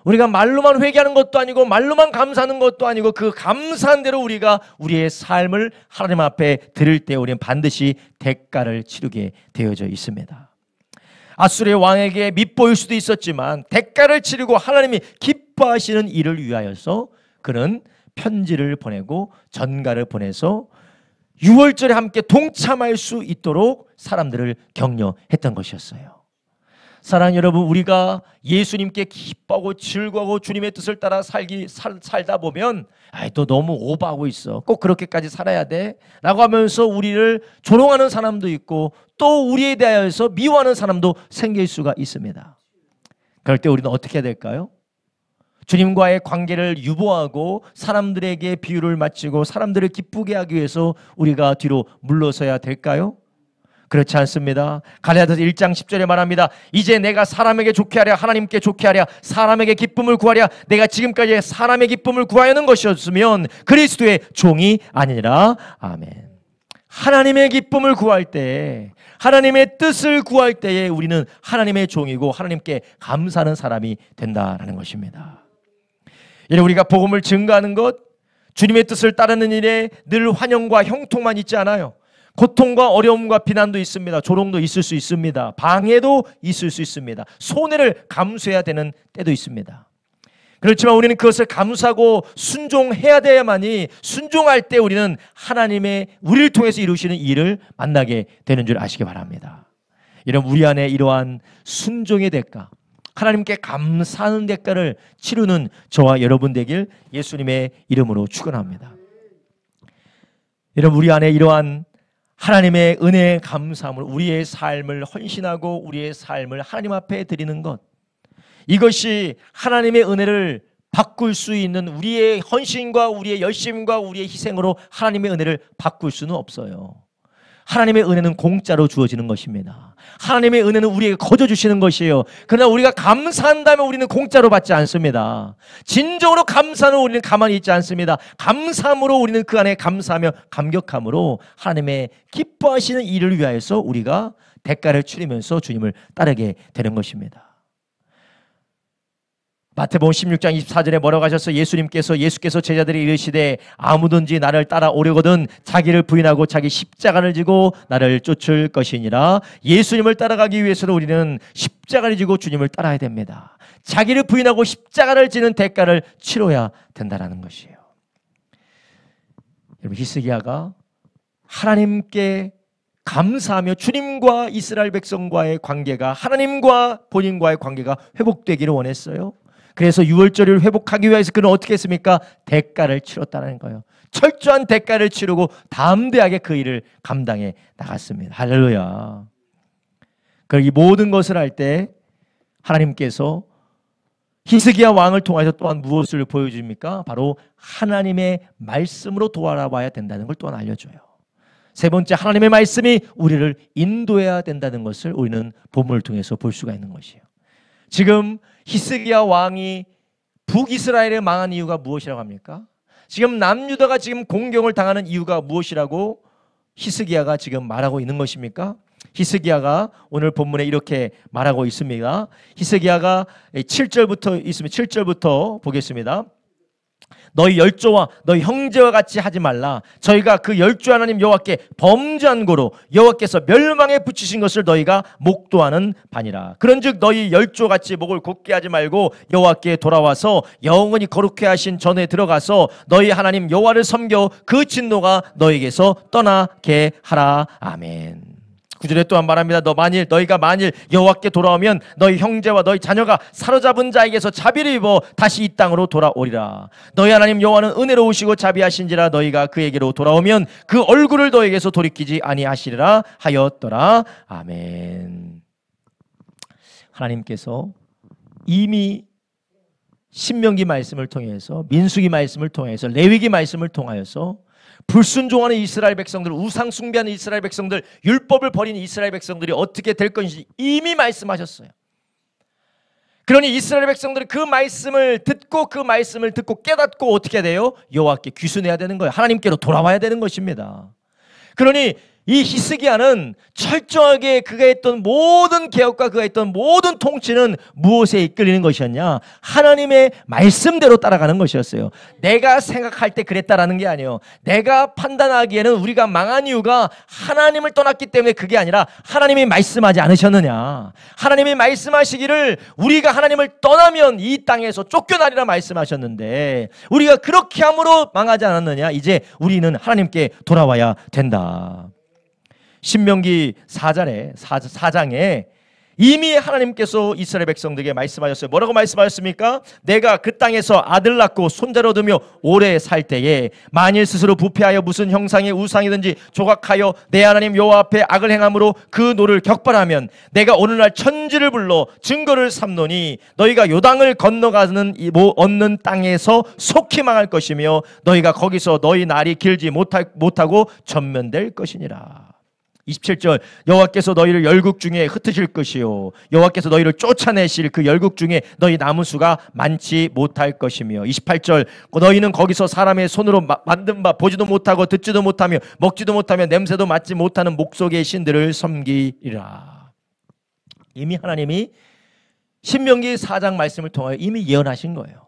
우리가 말로만 회개하는 것도 아니고 말로만 감사하는 것도 아니고 그 감사한 대로 우리가 우리의 삶을 하나님 앞에 드릴 때 우리는 반드시 대가를 치르게 되어져 있습니다. 아수르의 왕에게 밉보일 수도 있었지만 대가를 치르고 하나님이 기뻐하시는 일을 위하여서 그는 편지를 보내고 전가를 보내서 유월절에 함께 동참할 수 있도록 사람들을 격려했던 것이었어요. 사랑하는 여러분, 우리가 예수님께 기뻐하고 즐거워하고 주님의 뜻을 따라 살다 보면 또 너무 오버하고 있어, 꼭 그렇게까지 살아야 돼 라고 하면서 우리를 조롱하는 사람도 있고 또 우리에 대하여서 미워하는 사람도 생길 수가 있습니다. 그럴 때 우리는 어떻게 해야 될까요? 주님과의 관계를 유보하고 사람들에게 비유를 마치고 사람들을 기쁘게 하기 위해서 우리가 뒤로 물러서야 될까요? 그렇지 않습니다. 갈라디아서 1장 10절에 말합니다. 이제 내가 사람에게 좋게 하랴 하나님께 좋게 하랴 사람에게 기쁨을 구하랴 내가 지금까지 사람의 기쁨을 구하려는 것이었으면 그리스도의 종이 아니니라. 아멘. 하나님의 기쁨을 구할 때, 하나님의 뜻을 구할 때에 우리는 하나님의 종이고 하나님께 감사하는 사람이 된다라는 것입니다. 이래 우리가 복음을 증거하는 것, 주님의 뜻을 따르는 일에 늘 환영과 형통만 있지 않아요. 고통과 어려움과 비난도 있습니다. 조롱도 있을 수 있습니다. 방해도 있을 수 있습니다. 손해를 감수해야 되는 때도 있습니다. 그렇지만 우리는 그것을 감수하고 순종해야 돼야만이, 순종할 때 우리는 하나님의 우리를 통해서 이루시는 일을 만나게 되는 줄 아시기 바랍니다. 이런 우리 안에 이러한 순종의 대가, 하나님께 감사하는 대가를 치르는 저와 여러분 되길 예수님의 이름으로 축원합니다. 여러분, 우리 안에 이러한 하나님의 은혜에 감사함으로 우리의 삶을 헌신하고 우리의 삶을 하나님 앞에 드리는 것, 이것이 하나님의 은혜를 바꿀 수 있는 우리의 헌신과 우리의 열심과 우리의 희생으로 하나님의 은혜를 바꿀 수는 없어요. 하나님의 은혜는 공짜로 주어지는 것입니다. 하나님의 은혜는 우리에게 거저 주시는 것이에요. 그러나 우리가 감사한다면 우리는 공짜로 받지 않습니다. 진정으로 감사는 우리는 가만히 있지 않습니다. 감사함으로 우리는 그 안에 감사하며 감격함으로 하나님의 기뻐하시는 일을 위하여서 우리가 대가를 치르면서 주님을 따르게 되는 것입니다. 마태복음 16장 24절에 뭐라고 하셨어요? 예수께서 제자들이 이르시되 아무든지 나를 따라오려거든 자기를 부인하고 자기 십자가를 지고 나를 쫓을 것이니라. 예수님을 따라가기 위해서는 우리는 십자가를 지고 주님을 따라야 됩니다. 자기를 부인하고 십자가를 지는 대가를 치러야 된다는 것이에요. 여러분, 히스기야가 하나님께 감사하며 주님과 이스라엘 백성과의 관계가, 하나님과 본인과의 관계가 회복되기를 원했어요. 그래서 유월절을 회복하기 위해서 그는 어떻게 했습니까? 대가를 치렀다는 거예요. 철저한 대가를 치르고 담대하게 그 일을 감당해 나갔습니다. 할렐루야. 그리고 이 모든 것을 할 때 하나님께서 히스기야 왕을 통해서 또한 무엇을 보여줍니까? 바로 하나님의 말씀으로 돌아봐야 된다는 걸 또한 알려줘요. 세 번째, 하나님의 말씀이 우리를 인도해야 된다는 것을 우리는 본문을 통해서 볼 수가 있는 것이에요. 지금 히스기야 왕이 북이스라엘에 망한 이유가 무엇이라고 합니까? 지금 남유다가 지금 공격을 당하는 이유가 무엇이라고 히스기야가 지금 말하고 있는 것입니까? 히스기야가 오늘 본문에 이렇게 말하고 있습니다. 히스기야가 7절부터 있으면 7절부터 보겠습니다. 너희 열조와 너희 형제와 같이 하지 말라. 저희가 그 열조 하나님 여호와께 범죄한 고로 여호와께서 멸망에 붙이신 것을 너희가 목도하는 바니라. 그런즉 너희 열조같이 목을 곧게 하지 말고 여호와께 돌아와서 영원히 거룩해 하신 전에 들어가서 너희 하나님 여호와를 섬겨 그 진노가 너희에게서 떠나게 하라. 아멘. 9절에 또한 말합니다. 너희가 만일 여호와께 돌아오면 너희 형제와 너희 자녀가 사로잡은 자에게서 자비를 입어 다시 이 땅으로 돌아오리라. 너희 하나님 여호와는 은혜로우시고 자비하신지라 너희가 그에게로 돌아오면 그 얼굴을 너희에게서 돌이키지 아니하시리라 하였더라. 아멘. 하나님께서 이미 신명기 말씀을 통해서, 민수기 말씀을 통해서, 레위기 말씀을 통하여서 불순종하는 이스라엘 백성들, 우상 숭배하는 이스라엘 백성들, 율법을 버린 이스라엘 백성들이 어떻게 될 것인지 이미 말씀하셨어요. 그러니 이스라엘 백성들이 그 말씀을 듣고 깨닫고 어떻게 돼요? 여호와께 귀순해야 되는 거예요. 하나님께로 돌아와야 되는 것입니다. 그러니 이 히스기야는 철저하게 그가 했던 모든 개혁과 그가 했던 모든 통치는 무엇에 이끌리는 것이었냐? 하나님의 말씀대로 따라가는 것이었어요. 내가 생각할 때 그랬다라는 게 아니에요. 내가 판단하기에는 우리가 망한 이유가 하나님을 떠났기 때문에 그게 아니라 하나님이 말씀하지 않으셨느냐? 하나님이 말씀하시기를 우리가 하나님을 떠나면 이 땅에서 쫓겨나리라 말씀하셨는데 우리가 그렇게 함으로 망하지 않았느냐? 이제 우리는 하나님께 돌아와야 된다. 신명기 4장에 이미 하나님께서 이스라엘 백성들에게 말씀하셨어요. 뭐라고 말씀하셨습니까? 내가 그 땅에서 아들 낳고 손자를 얻으며 오래 살 때에 만일 스스로 부패하여 무슨 형상의 우상이든지 조각하여 내 하나님 여호와 앞에 악을 행함으로 그 노를 격발하면 내가 오늘날 천지를 불러 증거를 삼노니 너희가 요단을 건너가는 얻는 땅에서 속히 망할 것이며 너희가 거기서 너희 날이 길지 못하고 전면될 것이니라. 27절 여호와께서 너희를 열국 중에 흩으실 것이요 여호와께서 너희를 쫓아내실 그 열국 중에 너희 남은 수가 많지 못할 것이며 28절 너희는 거기서 사람의 손으로 만든 바 보지도 못하고 듣지도 못하며 먹지도 못하며 냄새도 맡지 못하는 목속의 신들을 섬기리라. 이미 하나님이 신명기 4장 말씀을 통하여 이미 예언하신 거예요.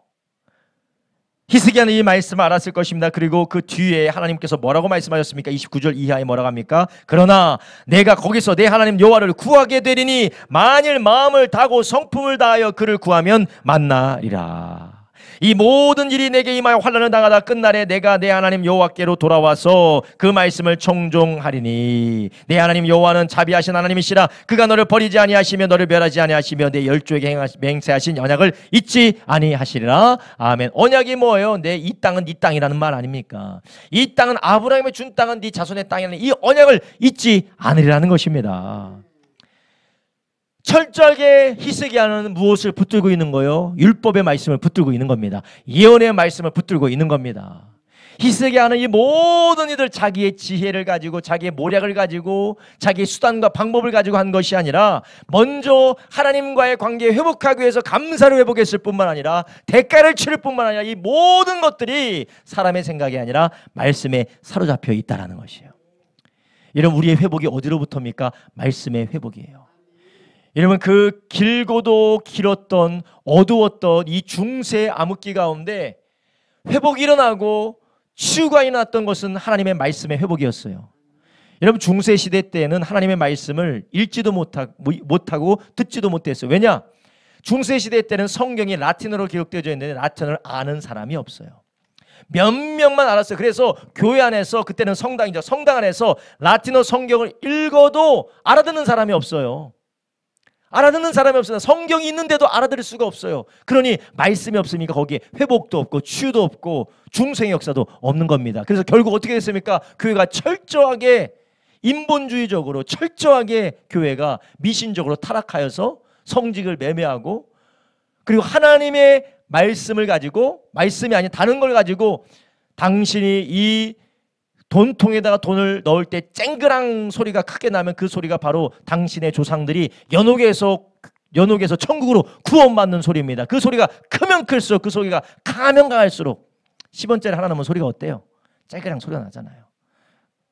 히스기야는 이 말씀을 알았을 것입니다. 그리고 그 뒤에 하나님께서 뭐라고 말씀하셨습니까? 29절 이하에 뭐라고 합니까? 그러나 내가 거기서 내 하나님 여호와를 구하게 되리니 만일 마음을 다하고 성품을 다하여 그를 구하면 만나리라. 이 모든 일이 내게 임하여 환난을 당하다 끝날에 내가 내 하나님 여호와께로 돌아와서 그 말씀을 청종하리니 내 하나님 여호와는 자비하신 하나님이시라. 그가 너를 버리지 아니하시며 너를 멸하지 아니하시며 내 열조에게 맹세하신 언약을 잊지 아니하시리라. 아멘. 언약이 뭐예요? 이 땅은 네 땅이라는 말 아닙니까? 이 땅은 아브라함이 준 땅은 네 자손의 땅이라는 이 언약을 잊지 않으리라는 것입니다. 철저하게 히스기야는 무엇을 붙들고 있는 거예요? 율법의 말씀을 붙들고 있는 겁니다. 예언의 말씀을 붙들고 있는 겁니다. 히스기야는 이 모든 이들 자기의 지혜를 가지고 자기의 모략을 가지고 자기의 수단과 방법을 가지고 한 것이 아니라 먼저 하나님과의 관계 회복하기 위해서 감사를 회복했을 뿐만 아니라 대가를 치를 뿐만 아니라 이 모든 것들이 사람의 생각이 아니라 말씀에 사로잡혀 있다는 것이에요. 여러분, 우리의 회복이 어디로부터입니까? 말씀의 회복이에요. 여러분, 그 길고도 길었던 어두웠던 이 중세 암흑기 가운데 회복이 일어나고 치유가 일어났던 것은 하나님의 말씀의 회복이었어요. 여러분, 중세 시대 때는 하나님의 말씀을 읽지도 못하고 듣지도 못했어요. 왜냐? 중세 시대 때는 성경이 라틴어로 기록되어져 있는데 라틴어를 아는 사람이 없어요. 몇 명만 알았어요. 그래서 교회 안에서, 그때는 성당이죠, 성당 안에서 라틴어 성경을 읽어도 알아듣는 사람이 없어요. 알아듣는 사람이 없어요. 성경이 있는데도 알아들을 수가 없어요. 그러니 말씀이 없으니까 거기에 회복도 없고 치유도 없고 중생의 역사도 없는 겁니다. 그래서 결국 어떻게 됐습니까? 교회가 철저하게 인본주의적으로, 철저하게 교회가 미신적으로 타락하여서 성직을 매매하고, 그리고 하나님의 말씀을 가지고, 말씀이 아닌 다른 걸 가지고 당신이 이 돈통에다가 돈을 넣을 때 쨍그랑 소리가 크게 나면 그 소리가 바로 당신의 조상들이 연옥에서 천국으로 구원받는 소리입니다. 그 소리가 크면 클수록, 그 소리가 강하면 강할수록 10원짜리 하나 넣으면 소리가 어때요? 쨍그랑 소리가 나잖아요.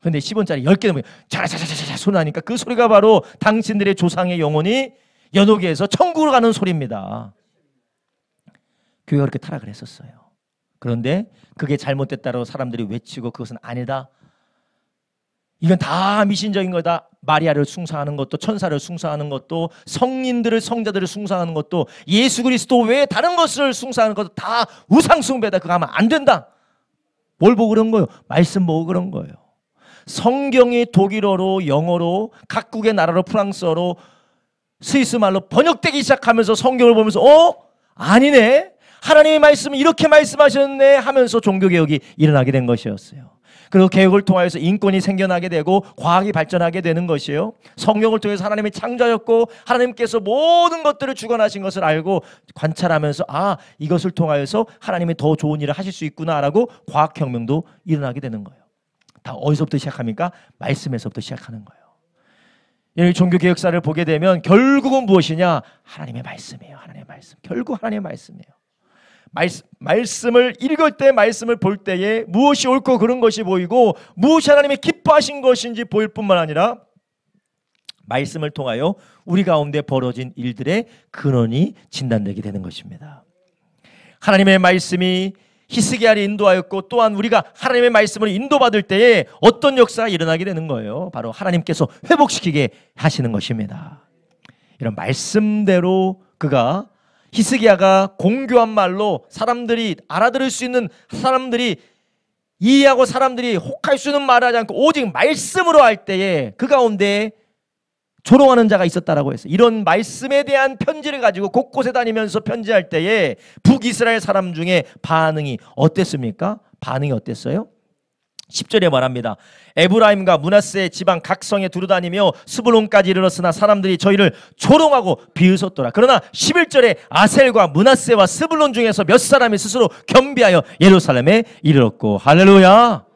근데 10원짜리 10개 넘으면 자자자자자 소리 나니까 그 소리가 바로 당신들의 조상의 영혼이 연옥에서 천국으로 가는 소리입니다. 교회가 그렇게 타락을 했었어요. 그런데 그게 잘못됐다고 사람들이 외치고 그것은 아니다. 이건 다 미신적인 거다. 마리아를 숭상하는 것도, 천사를 숭상하는 것도, 성인들을, 성자들을 숭상하는 것도, 예수 그리스도 외에 다른 것을 숭상하는 것도 다 우상 숭배다. 그거 하면 안 된다. 뭘 보고 그런 거예요? 말씀 보고 그런 거예요. 성경이 독일어로, 영어로, 각국의 나라로, 프랑스어로, 스위스 말로 번역되기 시작하면서 성경을 보면서 아니네. 하나님의 말씀은 이렇게 말씀하셨네 하면서 종교개혁이 일어나게 된 것이었어요. 그리고 개혁을 통하여서 인권이 생겨나게 되고 과학이 발전하게 되는 것이에요. 성경을 통해서 하나님이 창조하셨고 하나님께서 모든 것들을 주관하신 것을 알고 관찰하면서 이것을 통하여서 하나님이 더 좋은 일을 하실 수 있구나라고 과학혁명도 일어나게 되는 거예요. 다 어디서부터 시작합니까? 말씀에서부터 시작하는 거예요. 이 종교개혁사를 보게 되면 결국은 무엇이냐? 하나님의 말씀이에요. 하나님의 말씀. 결국 하나님의 말씀이에요. 말씀을 읽을 때, 말씀을 볼 때에 무엇이 옳고 그른 것이 보이고 무엇이 하나님의 기뻐하신 것인지 보일 뿐만 아니라 말씀을 통하여 우리 가운데 벌어진 일들의 근원이 진단되게 되는 것입니다. 하나님의 말씀이 히스기야를 인도하였고 또한 우리가 하나님의 말씀을 인도받을 때에 어떤 역사가 일어나게 되는 거예요. 바로 하나님께서 회복시키게 하시는 것입니다. 이런 말씀대로 그가 히스기야가 공교한 말로 사람들이 알아들을 수 있는, 사람들이 이해하고 사람들이 혹할 수 있는 말을 하지 않고 오직 말씀으로 할 때에 그 가운데 조롱하는 자가 있었다라고 했어요. 이런 말씀에 대한 편지를 가지고 곳곳에 다니면서 편지할 때에 북이스라엘 사람 중에 반응이 어땠습니까? 반응이 어땠어요? 10절에 말합니다. 에브라임과 므낫세 지방 각 성에 두루다니며 스불론까지 이르렀으나 사람들이 저희를 조롱하고 비웃었더라. 그러나 11절에 아셀과 므낫세와 스불론 중에서 몇 사람이 스스로 겸비하여 예루살렘에 이르렀고. 할렐루야.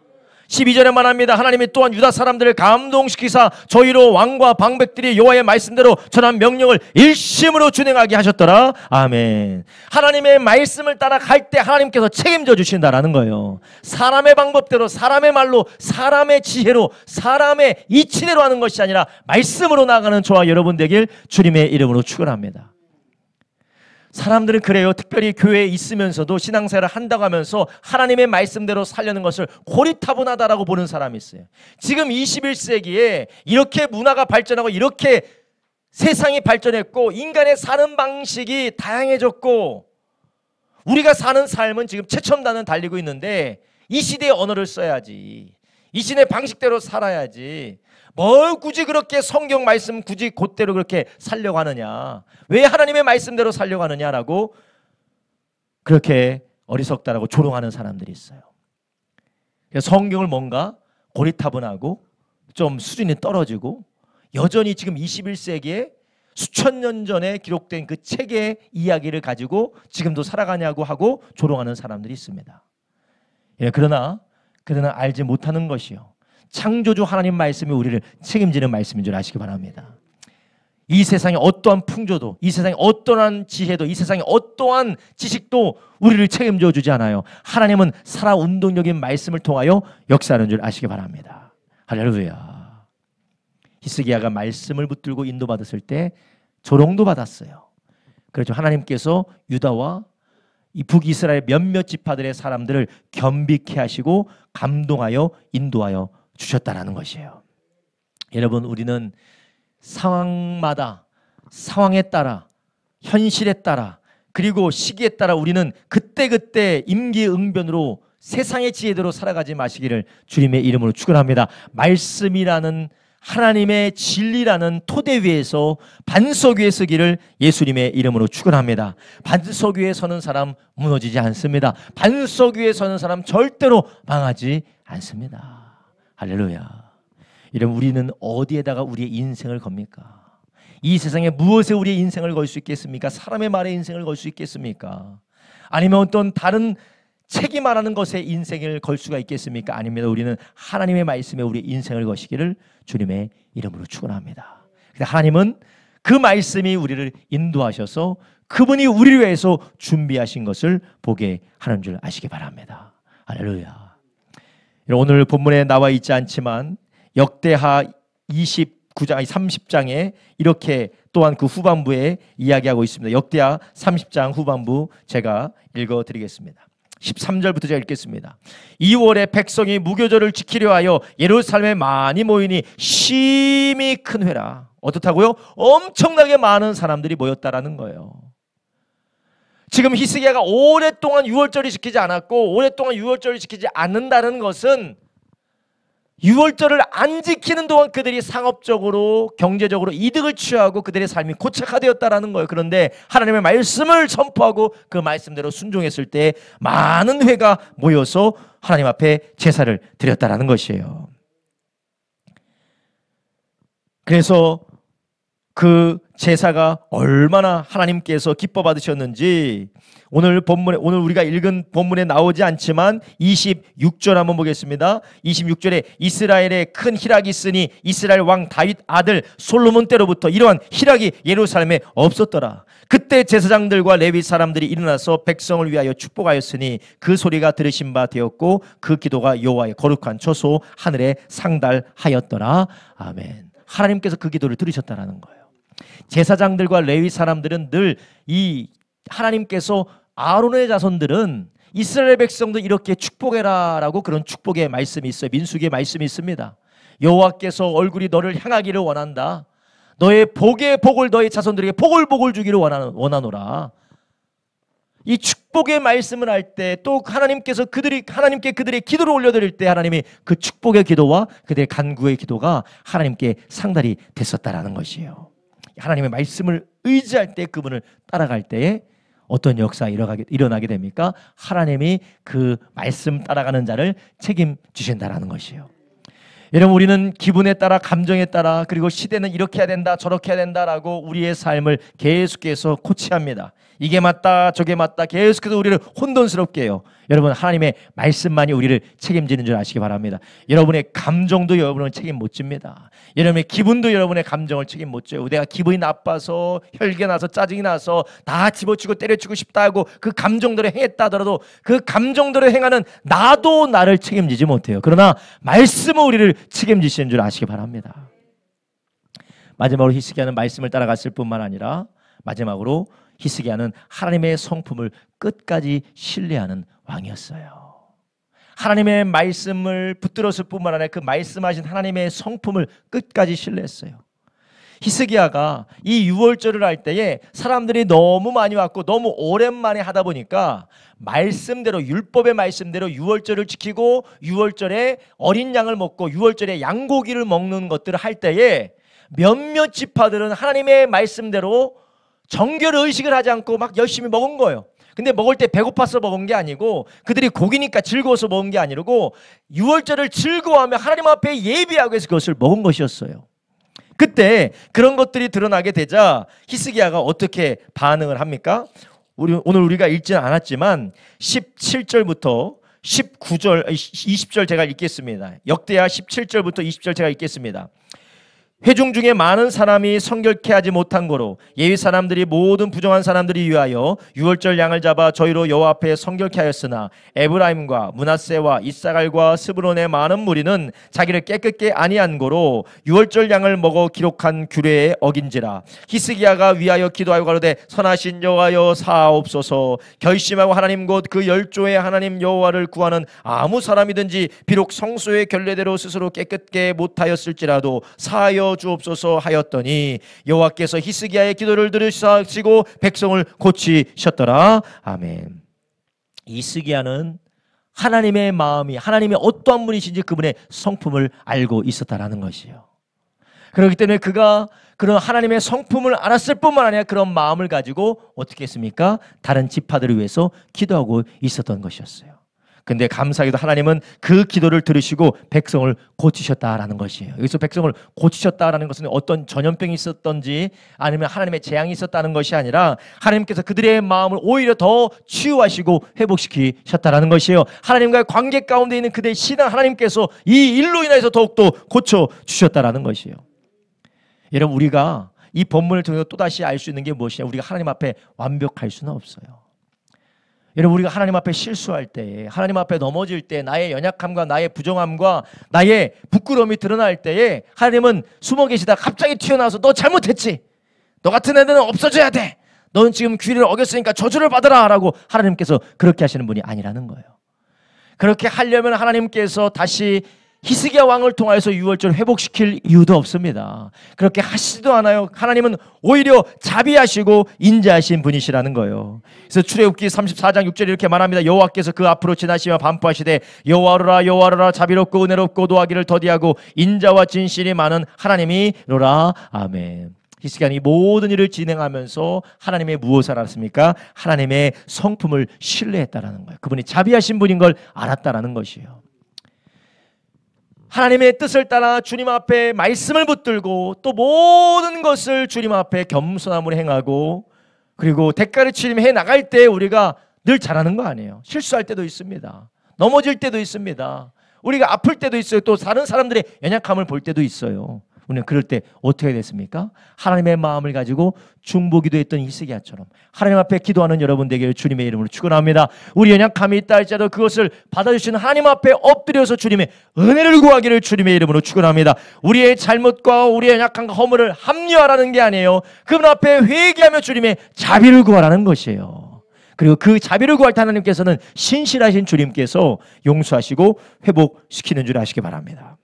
12절에 말합니다. 하나님이 또한 유다 사람들을 감동시키사 저희로 왕과 방백들이 여호와의 말씀대로 전한 명령을 일심으로 준행하게 하셨더라. 아멘. 하나님의 말씀을 따라갈 때 하나님께서 책임져 주신다라는 거예요. 사람의 방법대로, 사람의 말로, 사람의 지혜로, 사람의 이치대로 하는 것이 아니라 말씀으로 나아가는 저와 여러분 되길 주님의 이름으로 축원합니다. 사람들은 그래요. 특별히 교회에 있으면서도 신앙생활을 한다고 하면서 하나님의 말씀대로 살려는 것을 고리타분하다라고 보는 사람이 있어요. 지금 21세기에 이렇게 문화가 발전하고 이렇게 세상이 발전했고 인간의 사는 방식이 다양해졌고 우리가 사는 삶은 지금 최첨단은 달리고 있는데 이 시대의 언어를 써야지, 이 시대의 방식대로 살아야지, 뭘 굳이 그렇게 성경 말씀 굳이 그대로 그렇게 살려고 하느냐, 왜 하나님의 말씀대로 살려고 하느냐라고 그렇게 어리석다라고 조롱하는 사람들이 있어요. 성경을 뭔가 고리타분하고 좀 수준이 떨어지고 여전히 지금 21세기에 수천 년 전에 기록된 그 책의 이야기를 가지고 지금도 살아가냐고 하고 조롱하는 사람들이 있습니다. 그러나 알지 못하는 것이요, 창조주 하나님 말씀이 우리를 책임지는 말씀인 줄 아시기 바랍니다. 이 세상의 어떠한 풍조도, 이 세상의 어떠한 지혜도, 이 세상의 어떠한 지식도 우리를 책임져 주지 않아요. 하나님은 살아운동적인 말씀을 통하여 역사하는 줄 아시기 바랍니다. 할렐루야. 히스기야가 말씀을 붙들고 인도받았을 때 조롱도 받았어요. 그렇죠. 하나님께서 유다와 이 북이스라엘 몇몇 지파들의 사람들을 겸비케 하시고 감동하여 인도하여 주셨다라는 것이에요. 여러분, 우리는 상황마다, 상황에 따라, 현실에 따라, 그리고 시기에 따라 우리는 그때그때 임기응변으로 세상의 지혜대로 살아가지 마시기를 주님의 이름으로 축원합니다. 말씀이라는 하나님의 진리라는 토대 위에서 반석 위에 서기를 예수님의 이름으로 축원합니다. 반석 위에 서는 사람 무너지지 않습니다. 반석 위에 서는 사람 절대로 망하지 않습니다. 할렐루야. 이러면 우리는 어디에다가 우리의 인생을 겁니까? 이 세상에 무엇에 우리의 인생을 걸 수 있겠습니까? 사람의 말에 인생을 걸 수 있겠습니까? 아니면 어떤 다른 책이 말하는 것에 인생을 걸 수가 있겠습니까? 아닙니다. 우리는 하나님의 말씀에 우리의 인생을 거시기를 주님의 이름으로 축원합니다. 근데 하나님은 그 말씀이 우리를 인도하셔서 그분이 우리를 위해서 준비하신 것을 보게 하는 줄 아시기 바랍니다. 할렐루야. 오늘 본문에 나와 있지 않지만 역대하 29장, 30장에 이렇게 또한 그 후반부에 이야기하고 있습니다. 역대하 30장 후반부 제가 읽어드리겠습니다. 13절부터 제가 읽겠습니다. 2월에 백성이 무교절을 지키려 하여 예루살렘에 많이 모이니 심히 큰 회라. 어떻다고요? 엄청나게 많은 사람들이 모였다라는 거예요. 지금 히스기야가 오랫동안 유월절을 지키지 않았고 오랫동안 유월절을 지키지 않는다는 것은 유월절을 안 지키는 동안 그들이 상업적으로 경제적으로 이득을 취하고 그들의 삶이 고착화되었다라는 거예요. 그런데 하나님의 말씀을 선포하고 그 말씀대로 순종했을 때 많은 회가 모여서 하나님 앞에 제사를 드렸다라는 것이에요. 그래서 그 제사가 얼마나 하나님께서 기뻐 받으셨는지 오늘 본문에, 오늘 우리가 읽은 본문에 나오지 않지만 26절 한번 보겠습니다. 26절에 이스라엘에 큰 희락이 있으니 이스라엘 왕 다윗 아들 솔로몬 때로부터 이러한 희락이 예루살렘에 없었더라. 그때 제사장들과 레위 사람들이 일어나서 백성을 위하여 축복하였으니 그 소리가 들으신 바 되었고 그 기도가 여호와의 거룩한 처소 하늘에 상달하였더라. 아멘. 하나님께서 그 기도를 들으셨다라는 거예요. 제사장들과 레위 사람들은 늘 이 하나님께서 아론의 자손들은 이스라엘 백성도 이렇게 축복해라 라고 그런 축복의 말씀이 있어요. 민수기의 말씀이 있습니다. 여호와께서 얼굴이 너를 향하기를 원한다. 너의 복의 복을 너의 자손들에게 복을 주기를 원하노라. 이 축복의 말씀을 할 때 또 하나님께서 하나님께 그들의 기도를 올려드릴 때 하나님이 그 축복의 기도와 그들의 간구의 기도가 하나님께 상달이 됐었다라는 것이에요. 하나님의 말씀을 의지할 때 그분을 따라갈 때에 어떤 역사가 일어나게 됩니까? 하나님이 그 말씀 따라가는 자를 책임지신다라는 것이에요. 여러분, 우리는 기분에 따라 감정에 따라 그리고 시대는 이렇게 해야 된다 저렇게 해야 된다라고 우리의 삶을 계속해서 코치합니다. 이게 맞다 저게 맞다 계속해서 우리를 혼돈스럽게 해요. 여러분, 하나님의 말씀만이 우리를 책임지는 줄 아시기 바랍니다. 여러분의 감정도 여러분은 책임 못 집니다. 여러분의 기분도 여러분의 감정을 책임 못 져요. 내가 기분이 나빠서 혈기 나서 짜증이 나서 다 집어치고 때려치고 싶다 하고 그 감정대로 행했다 하더라도 그 감정대로 행하는 나도 나를 책임지지 못해요. 그러나 말씀은 우리를 책임지시는 줄 아시기 바랍니다. 마지막으로 히스기야는 말씀을 따라갔을 뿐만 아니라 마지막으로 히스기야는 하나님의 성품을 끝까지 신뢰하는 왕이었어요. 하나님의 말씀을 붙들었을 뿐만 아니라 그 말씀하신 하나님의 성품을 끝까지 신뢰했어요. 히스기야가 이 유월절을 할 때에 사람들이 너무 많이 왔고 너무 오랜만에 하다 보니까 말씀대로 율법의 말씀대로 유월절을 지키고 유월절에 어린 양을 먹고 유월절에 양고기를 먹는 것들을 할 때에 몇몇 지파들은 하나님의 말씀대로 정결 의식을 하지 않고 막 열심히 먹은 거예요. 근데 먹을 때 배고파서 먹은 게 아니고 그들이 고기니까 즐거워서 먹은 게 아니고 유월절을 즐거워하며 하나님 앞에 예비하고 해서 그것을 먹은 것이었어요. 그때 그런 것들이 드러나게 되자 히스기야가 어떻게 반응을 합니까? 오늘 우리가 읽지는 않았지만 17절부터 19절, 20절 제가 읽겠습니다. 역대하 17절부터 20절 제가 읽겠습니다. 회중 중에 많은 사람이 성결케 하지 못한 거로 예위 사람들이 모든 부정한 사람들이 위하여 유월절 양을 잡아 저희로 여호와 앞에 성결케 하였으나 에브라임과 므낫세와 이사갈과 스브론의 많은 무리는 자기를 깨끗게 아니한 거로 유월절 양을 먹어 기록한 규례에 어긴지라. 히스기야가 위하여 기도하여 가로되 선하신 여호와여 사하옵소서. 결심하고 하나님 곧 그 열조의 하나님 여호와를 구하는 아무 사람이든지 비록 성소의 결례대로 스스로 깨끗게 못하였을지라도 사하여 주옵소서 하였더니 여호와께서 히스기야의 기도를 들으시고 백성을 고치셨더라. 아멘. 히스기야는 하나님의 마음이 하나님이 어떠한 분이신지 그분의 성품을 알고 있었다라는 것이에요. 그렇기 때문에 그가 그런 하나님의 성품을 알았을 뿐만 아니라 그런 마음을 가지고 어떻게 했습니까? 다른 지파들을 위해서 기도하고 있었던 것이었어요. 근데 감사하게도 하나님은 그 기도를 들으시고 백성을 고치셨다라는 것이에요. 여기서 백성을 고치셨다라는 것은 어떤 전염병이 있었던지 아니면 하나님의 재앙이 있었다는 것이 아니라 하나님께서 그들의 마음을 오히려 더 치유하시고 회복시키셨다라는 것이에요. 하나님과의 관계 가운데 있는 그들의 신앙 하나님께서 이 일로 인해서 더욱더 고쳐주셨다라는 것이에요. 여러분, 우리가 이 본문을 통해서 또다시 알 수 있는 게 무엇이냐? 우리가 하나님 앞에 완벽할 수는 없어요. 여러분, 우리가 하나님 앞에 실수할 때, 하나님 앞에 넘어질 때, 나의 연약함과 나의 부정함과 나의 부끄러움이 드러날 때에 하나님은 숨어 계시다 갑자기 튀어나와서 너 잘못했지, 너 같은 애들은 없어져야 돼, 너는 지금 규례를 어겼으니까 저주를 받아라 라고 하나님께서 그렇게 하시는 분이 아니라는 거예요. 그렇게 하려면 하나님께서 다시 히스기야 왕을 통하여서 유월절을 회복시킬 이유도 없습니다. 그렇게 하시지도 않아요. 하나님은 오히려 자비하시고 인자하신 분이시라는 거예요. 그래서 출애굽기 34장 6절에 이렇게 말합니다. 여호와께서 그 앞으로 지나시며 반포하시되 여호와로라 여호와로라 자비롭고 은혜롭고 노하기를 더디하고 인자와 진실이 많은 하나님이로라. 아멘. 히스기야는 이 모든 일을 진행하면서 하나님의 무엇을 알았습니까? 하나님의 성품을 신뢰했다라는 거예요. 그분이 자비하신 분인 걸 알았다라는 것이에요. 하나님의 뜻을 따라 주님 앞에 말씀을 붙들고 또 모든 것을 주님 앞에 겸손함으로 행하고, 그리고 대가를 치르며 나갈 때 우리가 늘 잘하는 거 아니에요. 실수할 때도 있습니다. 넘어질 때도 있습니다. 우리가 아플 때도 있어요. 또 다른 사람들의 연약함을 볼 때도 있어요. 우리는 그럴 때 어떻게 됐습니까? 하나님의 마음을 가지고 중보기도했던 히스기야처럼 하나님 앞에 기도하는 여러분 되기를 주님의 이름으로 축원합니다. 우리 연약함이 있다 할지라도 그것을 받아주시는 하나님 앞에 엎드려서 주님의 은혜를 구하기를 주님의 이름으로 축원합니다. 우리의 잘못과 우리의 연약함과 허물을 합리화하라는 게 아니에요. 그분 앞에 회개하며 주님의 자비를 구하라는 것이에요. 그리고 그 자비를 구할 때 하나님께서는 신실하신 주님께서 용서하시고 회복시키는 줄 아시기 바랍니다.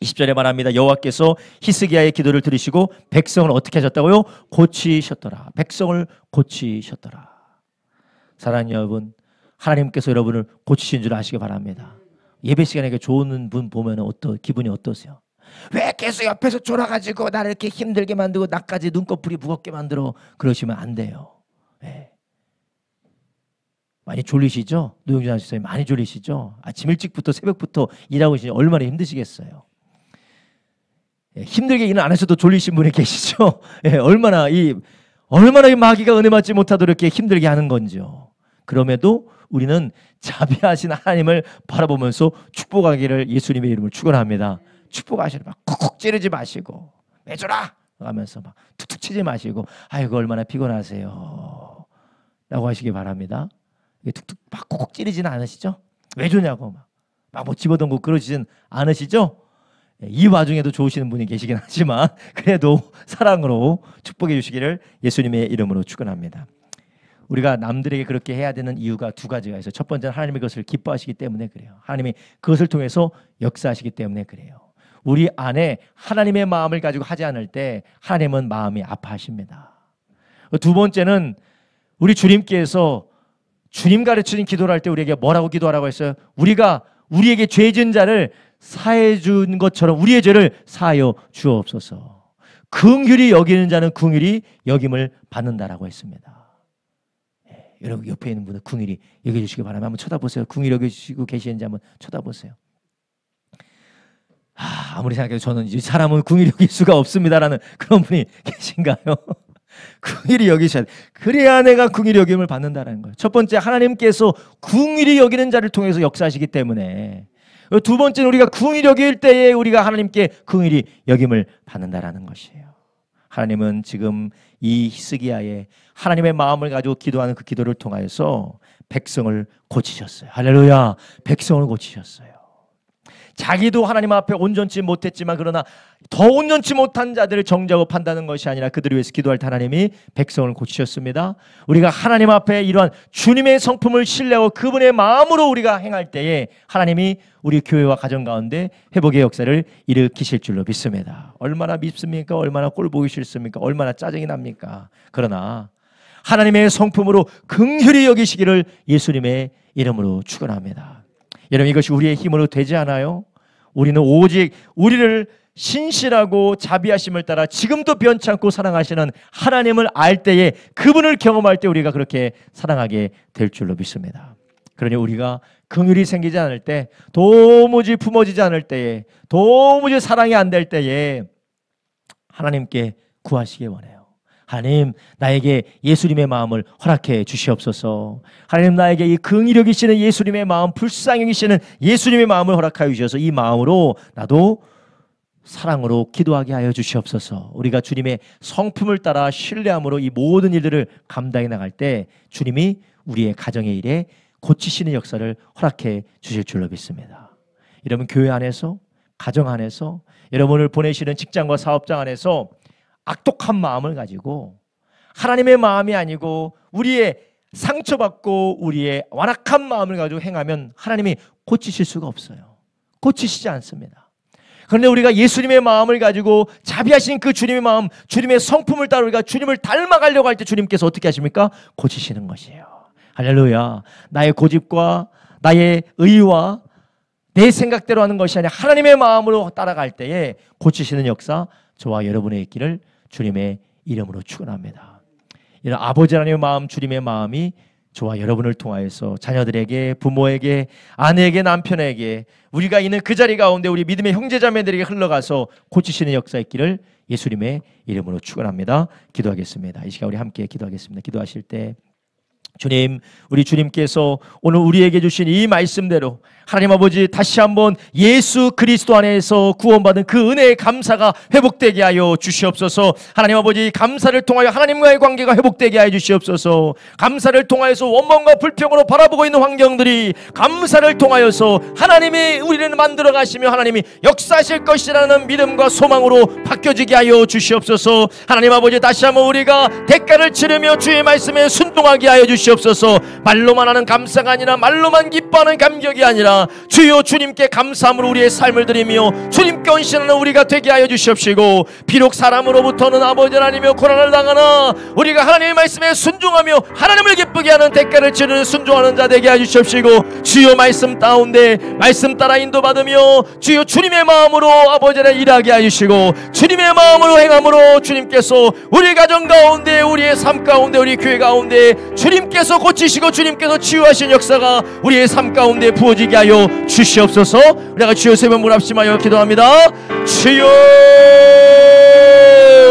20절에 말합니다. 여호와께서 히스기야의 기도를 들으시고 백성을 어떻게 하셨다고요? 고치셨더라. 백성을 고치셨더라. 사랑하는 여러분, 하나님께서 여러분을 고치신 줄 아시기 바랍니다. 예배 시간에 좋은 분 보면 기분이 어떠세요? 왜 계속 옆에서 졸아가지고 나를 이렇게 힘들게 만들고 나까지 눈꺼풀이 무겁게 만들어? 그러시면 안 돼요. 네. 많이 졸리시죠? 노영준 아저씨 많이 졸리시죠? 아침 일찍부터 새벽부터 일하고 계시니 얼마나 힘드시겠어요? 힘들게 일은 안 하셔도 졸리신 분이 계시죠? 얼마나 이 마귀가 은혜 받지 못하도록 이렇게 힘들게 하는 건지요. 그럼에도 우리는 자비하신 하나님을 바라보면서 축복하기를 예수님의 이름으로 축원합니다. 축복하시는 막 쿡쿡 찌르지 마시고 매줘라 하면서 막 툭툭 치지 마시고 아이고 얼마나 피곤하세요 라고 하시기 바랍니다. 툭툭 막 쿡쿡 찌르지는 않으시죠? 왜 주냐고 막 뭐 집어던고 그러시진 않으시죠? 이 와중에도 좋으시는 분이 계시긴 하지만 그래도 사랑으로 축복해 주시기를 예수님의 이름으로 축원합니다. 우리가 남들에게 그렇게 해야 되는 이유가 두 가지가 있어요. 첫 번째는 하나님이 그것을 기뻐하시기 때문에 그래요. 하나님이 그것을 통해서 역사하시기 때문에 그래요. 우리 안에 하나님의 마음을 가지고 하지 않을 때 하나님은 마음이 아파하십니다. 두 번째는 우리 주님께서 주님 가르치는 기도를 할 때 우리에게 뭐라고 기도하라고 했어요? 우리에게 죄 지은 자를 사해 준 것처럼 우리의 죄를 사하여 주옵소서. 긍휼히 여기는 자는 긍휼히 여김을 받는다라고 했습니다. 여러분 옆에 있는 분은 긍휼히 여겨주시기 바랍니다. 한번 쳐다보세요. 긍휼히 여겨주시고 계시는지 한번 쳐다보세요. 아무리 생각해도 저는 이 사람은 긍휼히 여길 수가 없습니다라는 그런 분이 계신가요? 긍휼히 여기셔야 돼. 그래야 내가 긍휼히 여김을 받는다는 거예요. 첫 번째, 하나님께서 긍휼히 여기는 자를 통해서 역사하시기 때문에. 두 번째는 우리가 긍휼히 여길 때에 우리가 하나님께 긍휼히 여김을 받는다라는 것이에요. 하나님은 지금 이 히스기야의 하나님의 마음을 가지고 기도하는 그 기도를 통하여서 백성을 고치셨어요. 할렐루야. 백성을 고치셨어요. 자기도 하나님 앞에 온전치 못했지만 그러나 더 온전치 못한 자들을 정죄하고 판다는 것이 아니라 그들을 위해서 기도할 때 하나님이 백성을 고치셨습니다. 우리가 하나님 앞에 이러한 주님의 성품을 신뢰하고 그분의 마음으로 우리가 행할 때에 하나님이 우리 교회와 가정 가운데 회복의 역사를 일으키실 줄로 믿습니다. 얼마나 밉습니까? 얼마나 꼴보기 싫습니까? 얼마나 짜증이 납니까? 그러나 하나님의 성품으로 긍휼히 여기시기를 예수님의 이름으로 축원합니다. 여러분 이것이 우리의 힘으로 되지 않아요? 우리는 오직 우리를 신실하고 자비하심을 따라 지금도 변치 않고 사랑하시는 하나님을 알 때에 그분을 경험할 때 우리가 그렇게 사랑하게 될 줄로 믿습니다. 그러니 우리가 긍휼이 생기지 않을 때, 도무지 품어지지 않을 때에, 도무지 사랑이 안 될 때에 하나님께 구하시기 원해요. 하나님, 나에게 예수님의 마음을 허락해 주시옵소서. 하나님, 나에게 이 긍휼히 여기시는 예수님의 마음, 불쌍히 여기시는 예수님의 마음을 허락하여 주셔서 이 마음으로 나도 사랑으로 기도하게 하여 주시옵소서. 우리가 주님의 성품을 따라 신뢰함으로 이 모든 일들을 감당해 나갈 때 주님이 우리의 가정의 일에 고치시는 역사를 허락해 주실 줄로 믿습니다. 여러분, 교회 안에서, 가정 안에서, 여러분을 보내시는 직장과 사업장 안에서 악독한 마음을 가지고 하나님의 마음이 아니고 우리의 상처받고 우리의 완악한 마음을 가지고 행하면 하나님이 고치실 수가 없어요. 고치시지 않습니다. 그런데 우리가 예수님의 마음을 가지고 자비하신 그 주님의 마음, 주님의 성품을 따라 우리가 주님을 닮아가려고 할 때 주님께서 어떻게 하십니까? 고치시는 것이에요. 할렐루야. 나의 고집과 나의 의와 내 생각대로 하는 것이 아니라 하나님의 마음으로 따라갈 때에 고치시는 역사 저와 여러분의 있기를 주님의 이름으로 축원합니다. 이런 아버지 하나님의 마음, 주님의 마음이 저와 여러분을 통하여서 자녀들에게, 부모에게, 아내에게, 남편에게 우리가 있는 그 자리 가운데 우리 믿음의 형제자매들에게 흘러가서 고치시는 역사 있기를 예수님의 이름으로 축원합니다. 기도하겠습니다. 이 시간 우리 함께 기도하겠습니다. 기도하실 때 주님, 우리 주님께서 오늘 우리에게 주신 이 말씀대로 하나님 아버지 다시 한번 예수 그리스도 안에서 구원받은 그 은혜의 감사가 회복되게 하여 주시옵소서. 하나님 아버지, 감사를 통하여 하나님과의 관계가 회복되게 하여 주시옵소서. 감사를 통하여서 원망과 불평으로 바라보고 있는 환경들이 감사를 통하여서 하나님이 우리를 만들어 가시며 하나님이 역사하실 것이라는 믿음과 소망으로 바뀌어지게 하여 주시옵소서. 하나님 아버지, 다시 한번 우리가 대가를 치르며 주의 말씀에 순종하게 하여 주시옵소서. 말로만 하는 감사가 아니라, 말로만 기뻐하는 감격이 아니라 주여 주님께 감사함으로 우리의 삶을 드리며 주님께 헌신하는 우리가 되게 하여 주시옵시고, 비록 사람으로부터는 아버지 하나님이여 고난을 당하나 우리가 하나님의 말씀에 순종하며 하나님을 기쁘게 하는 대가를 치르는 순종하는 자 되게 하여 주시옵시고, 주여 말씀 가운데 말씀 따라 인도받으며 주여 주님의 마음으로 아버지 하나님 일하게 하여 주시고, 주님의 마음으로 행함으로 주님께서 우리 가정 가운데, 우리의 삶 가운데, 우리 교회 가운데 주님께서 고치시고 주님께서 치유하신 역사가 우리의 삶 가운데 부어지게 하여 주시옵소서. 우리가 주여 세 번 물합심하여 기도합니다. 주여,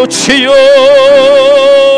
주여.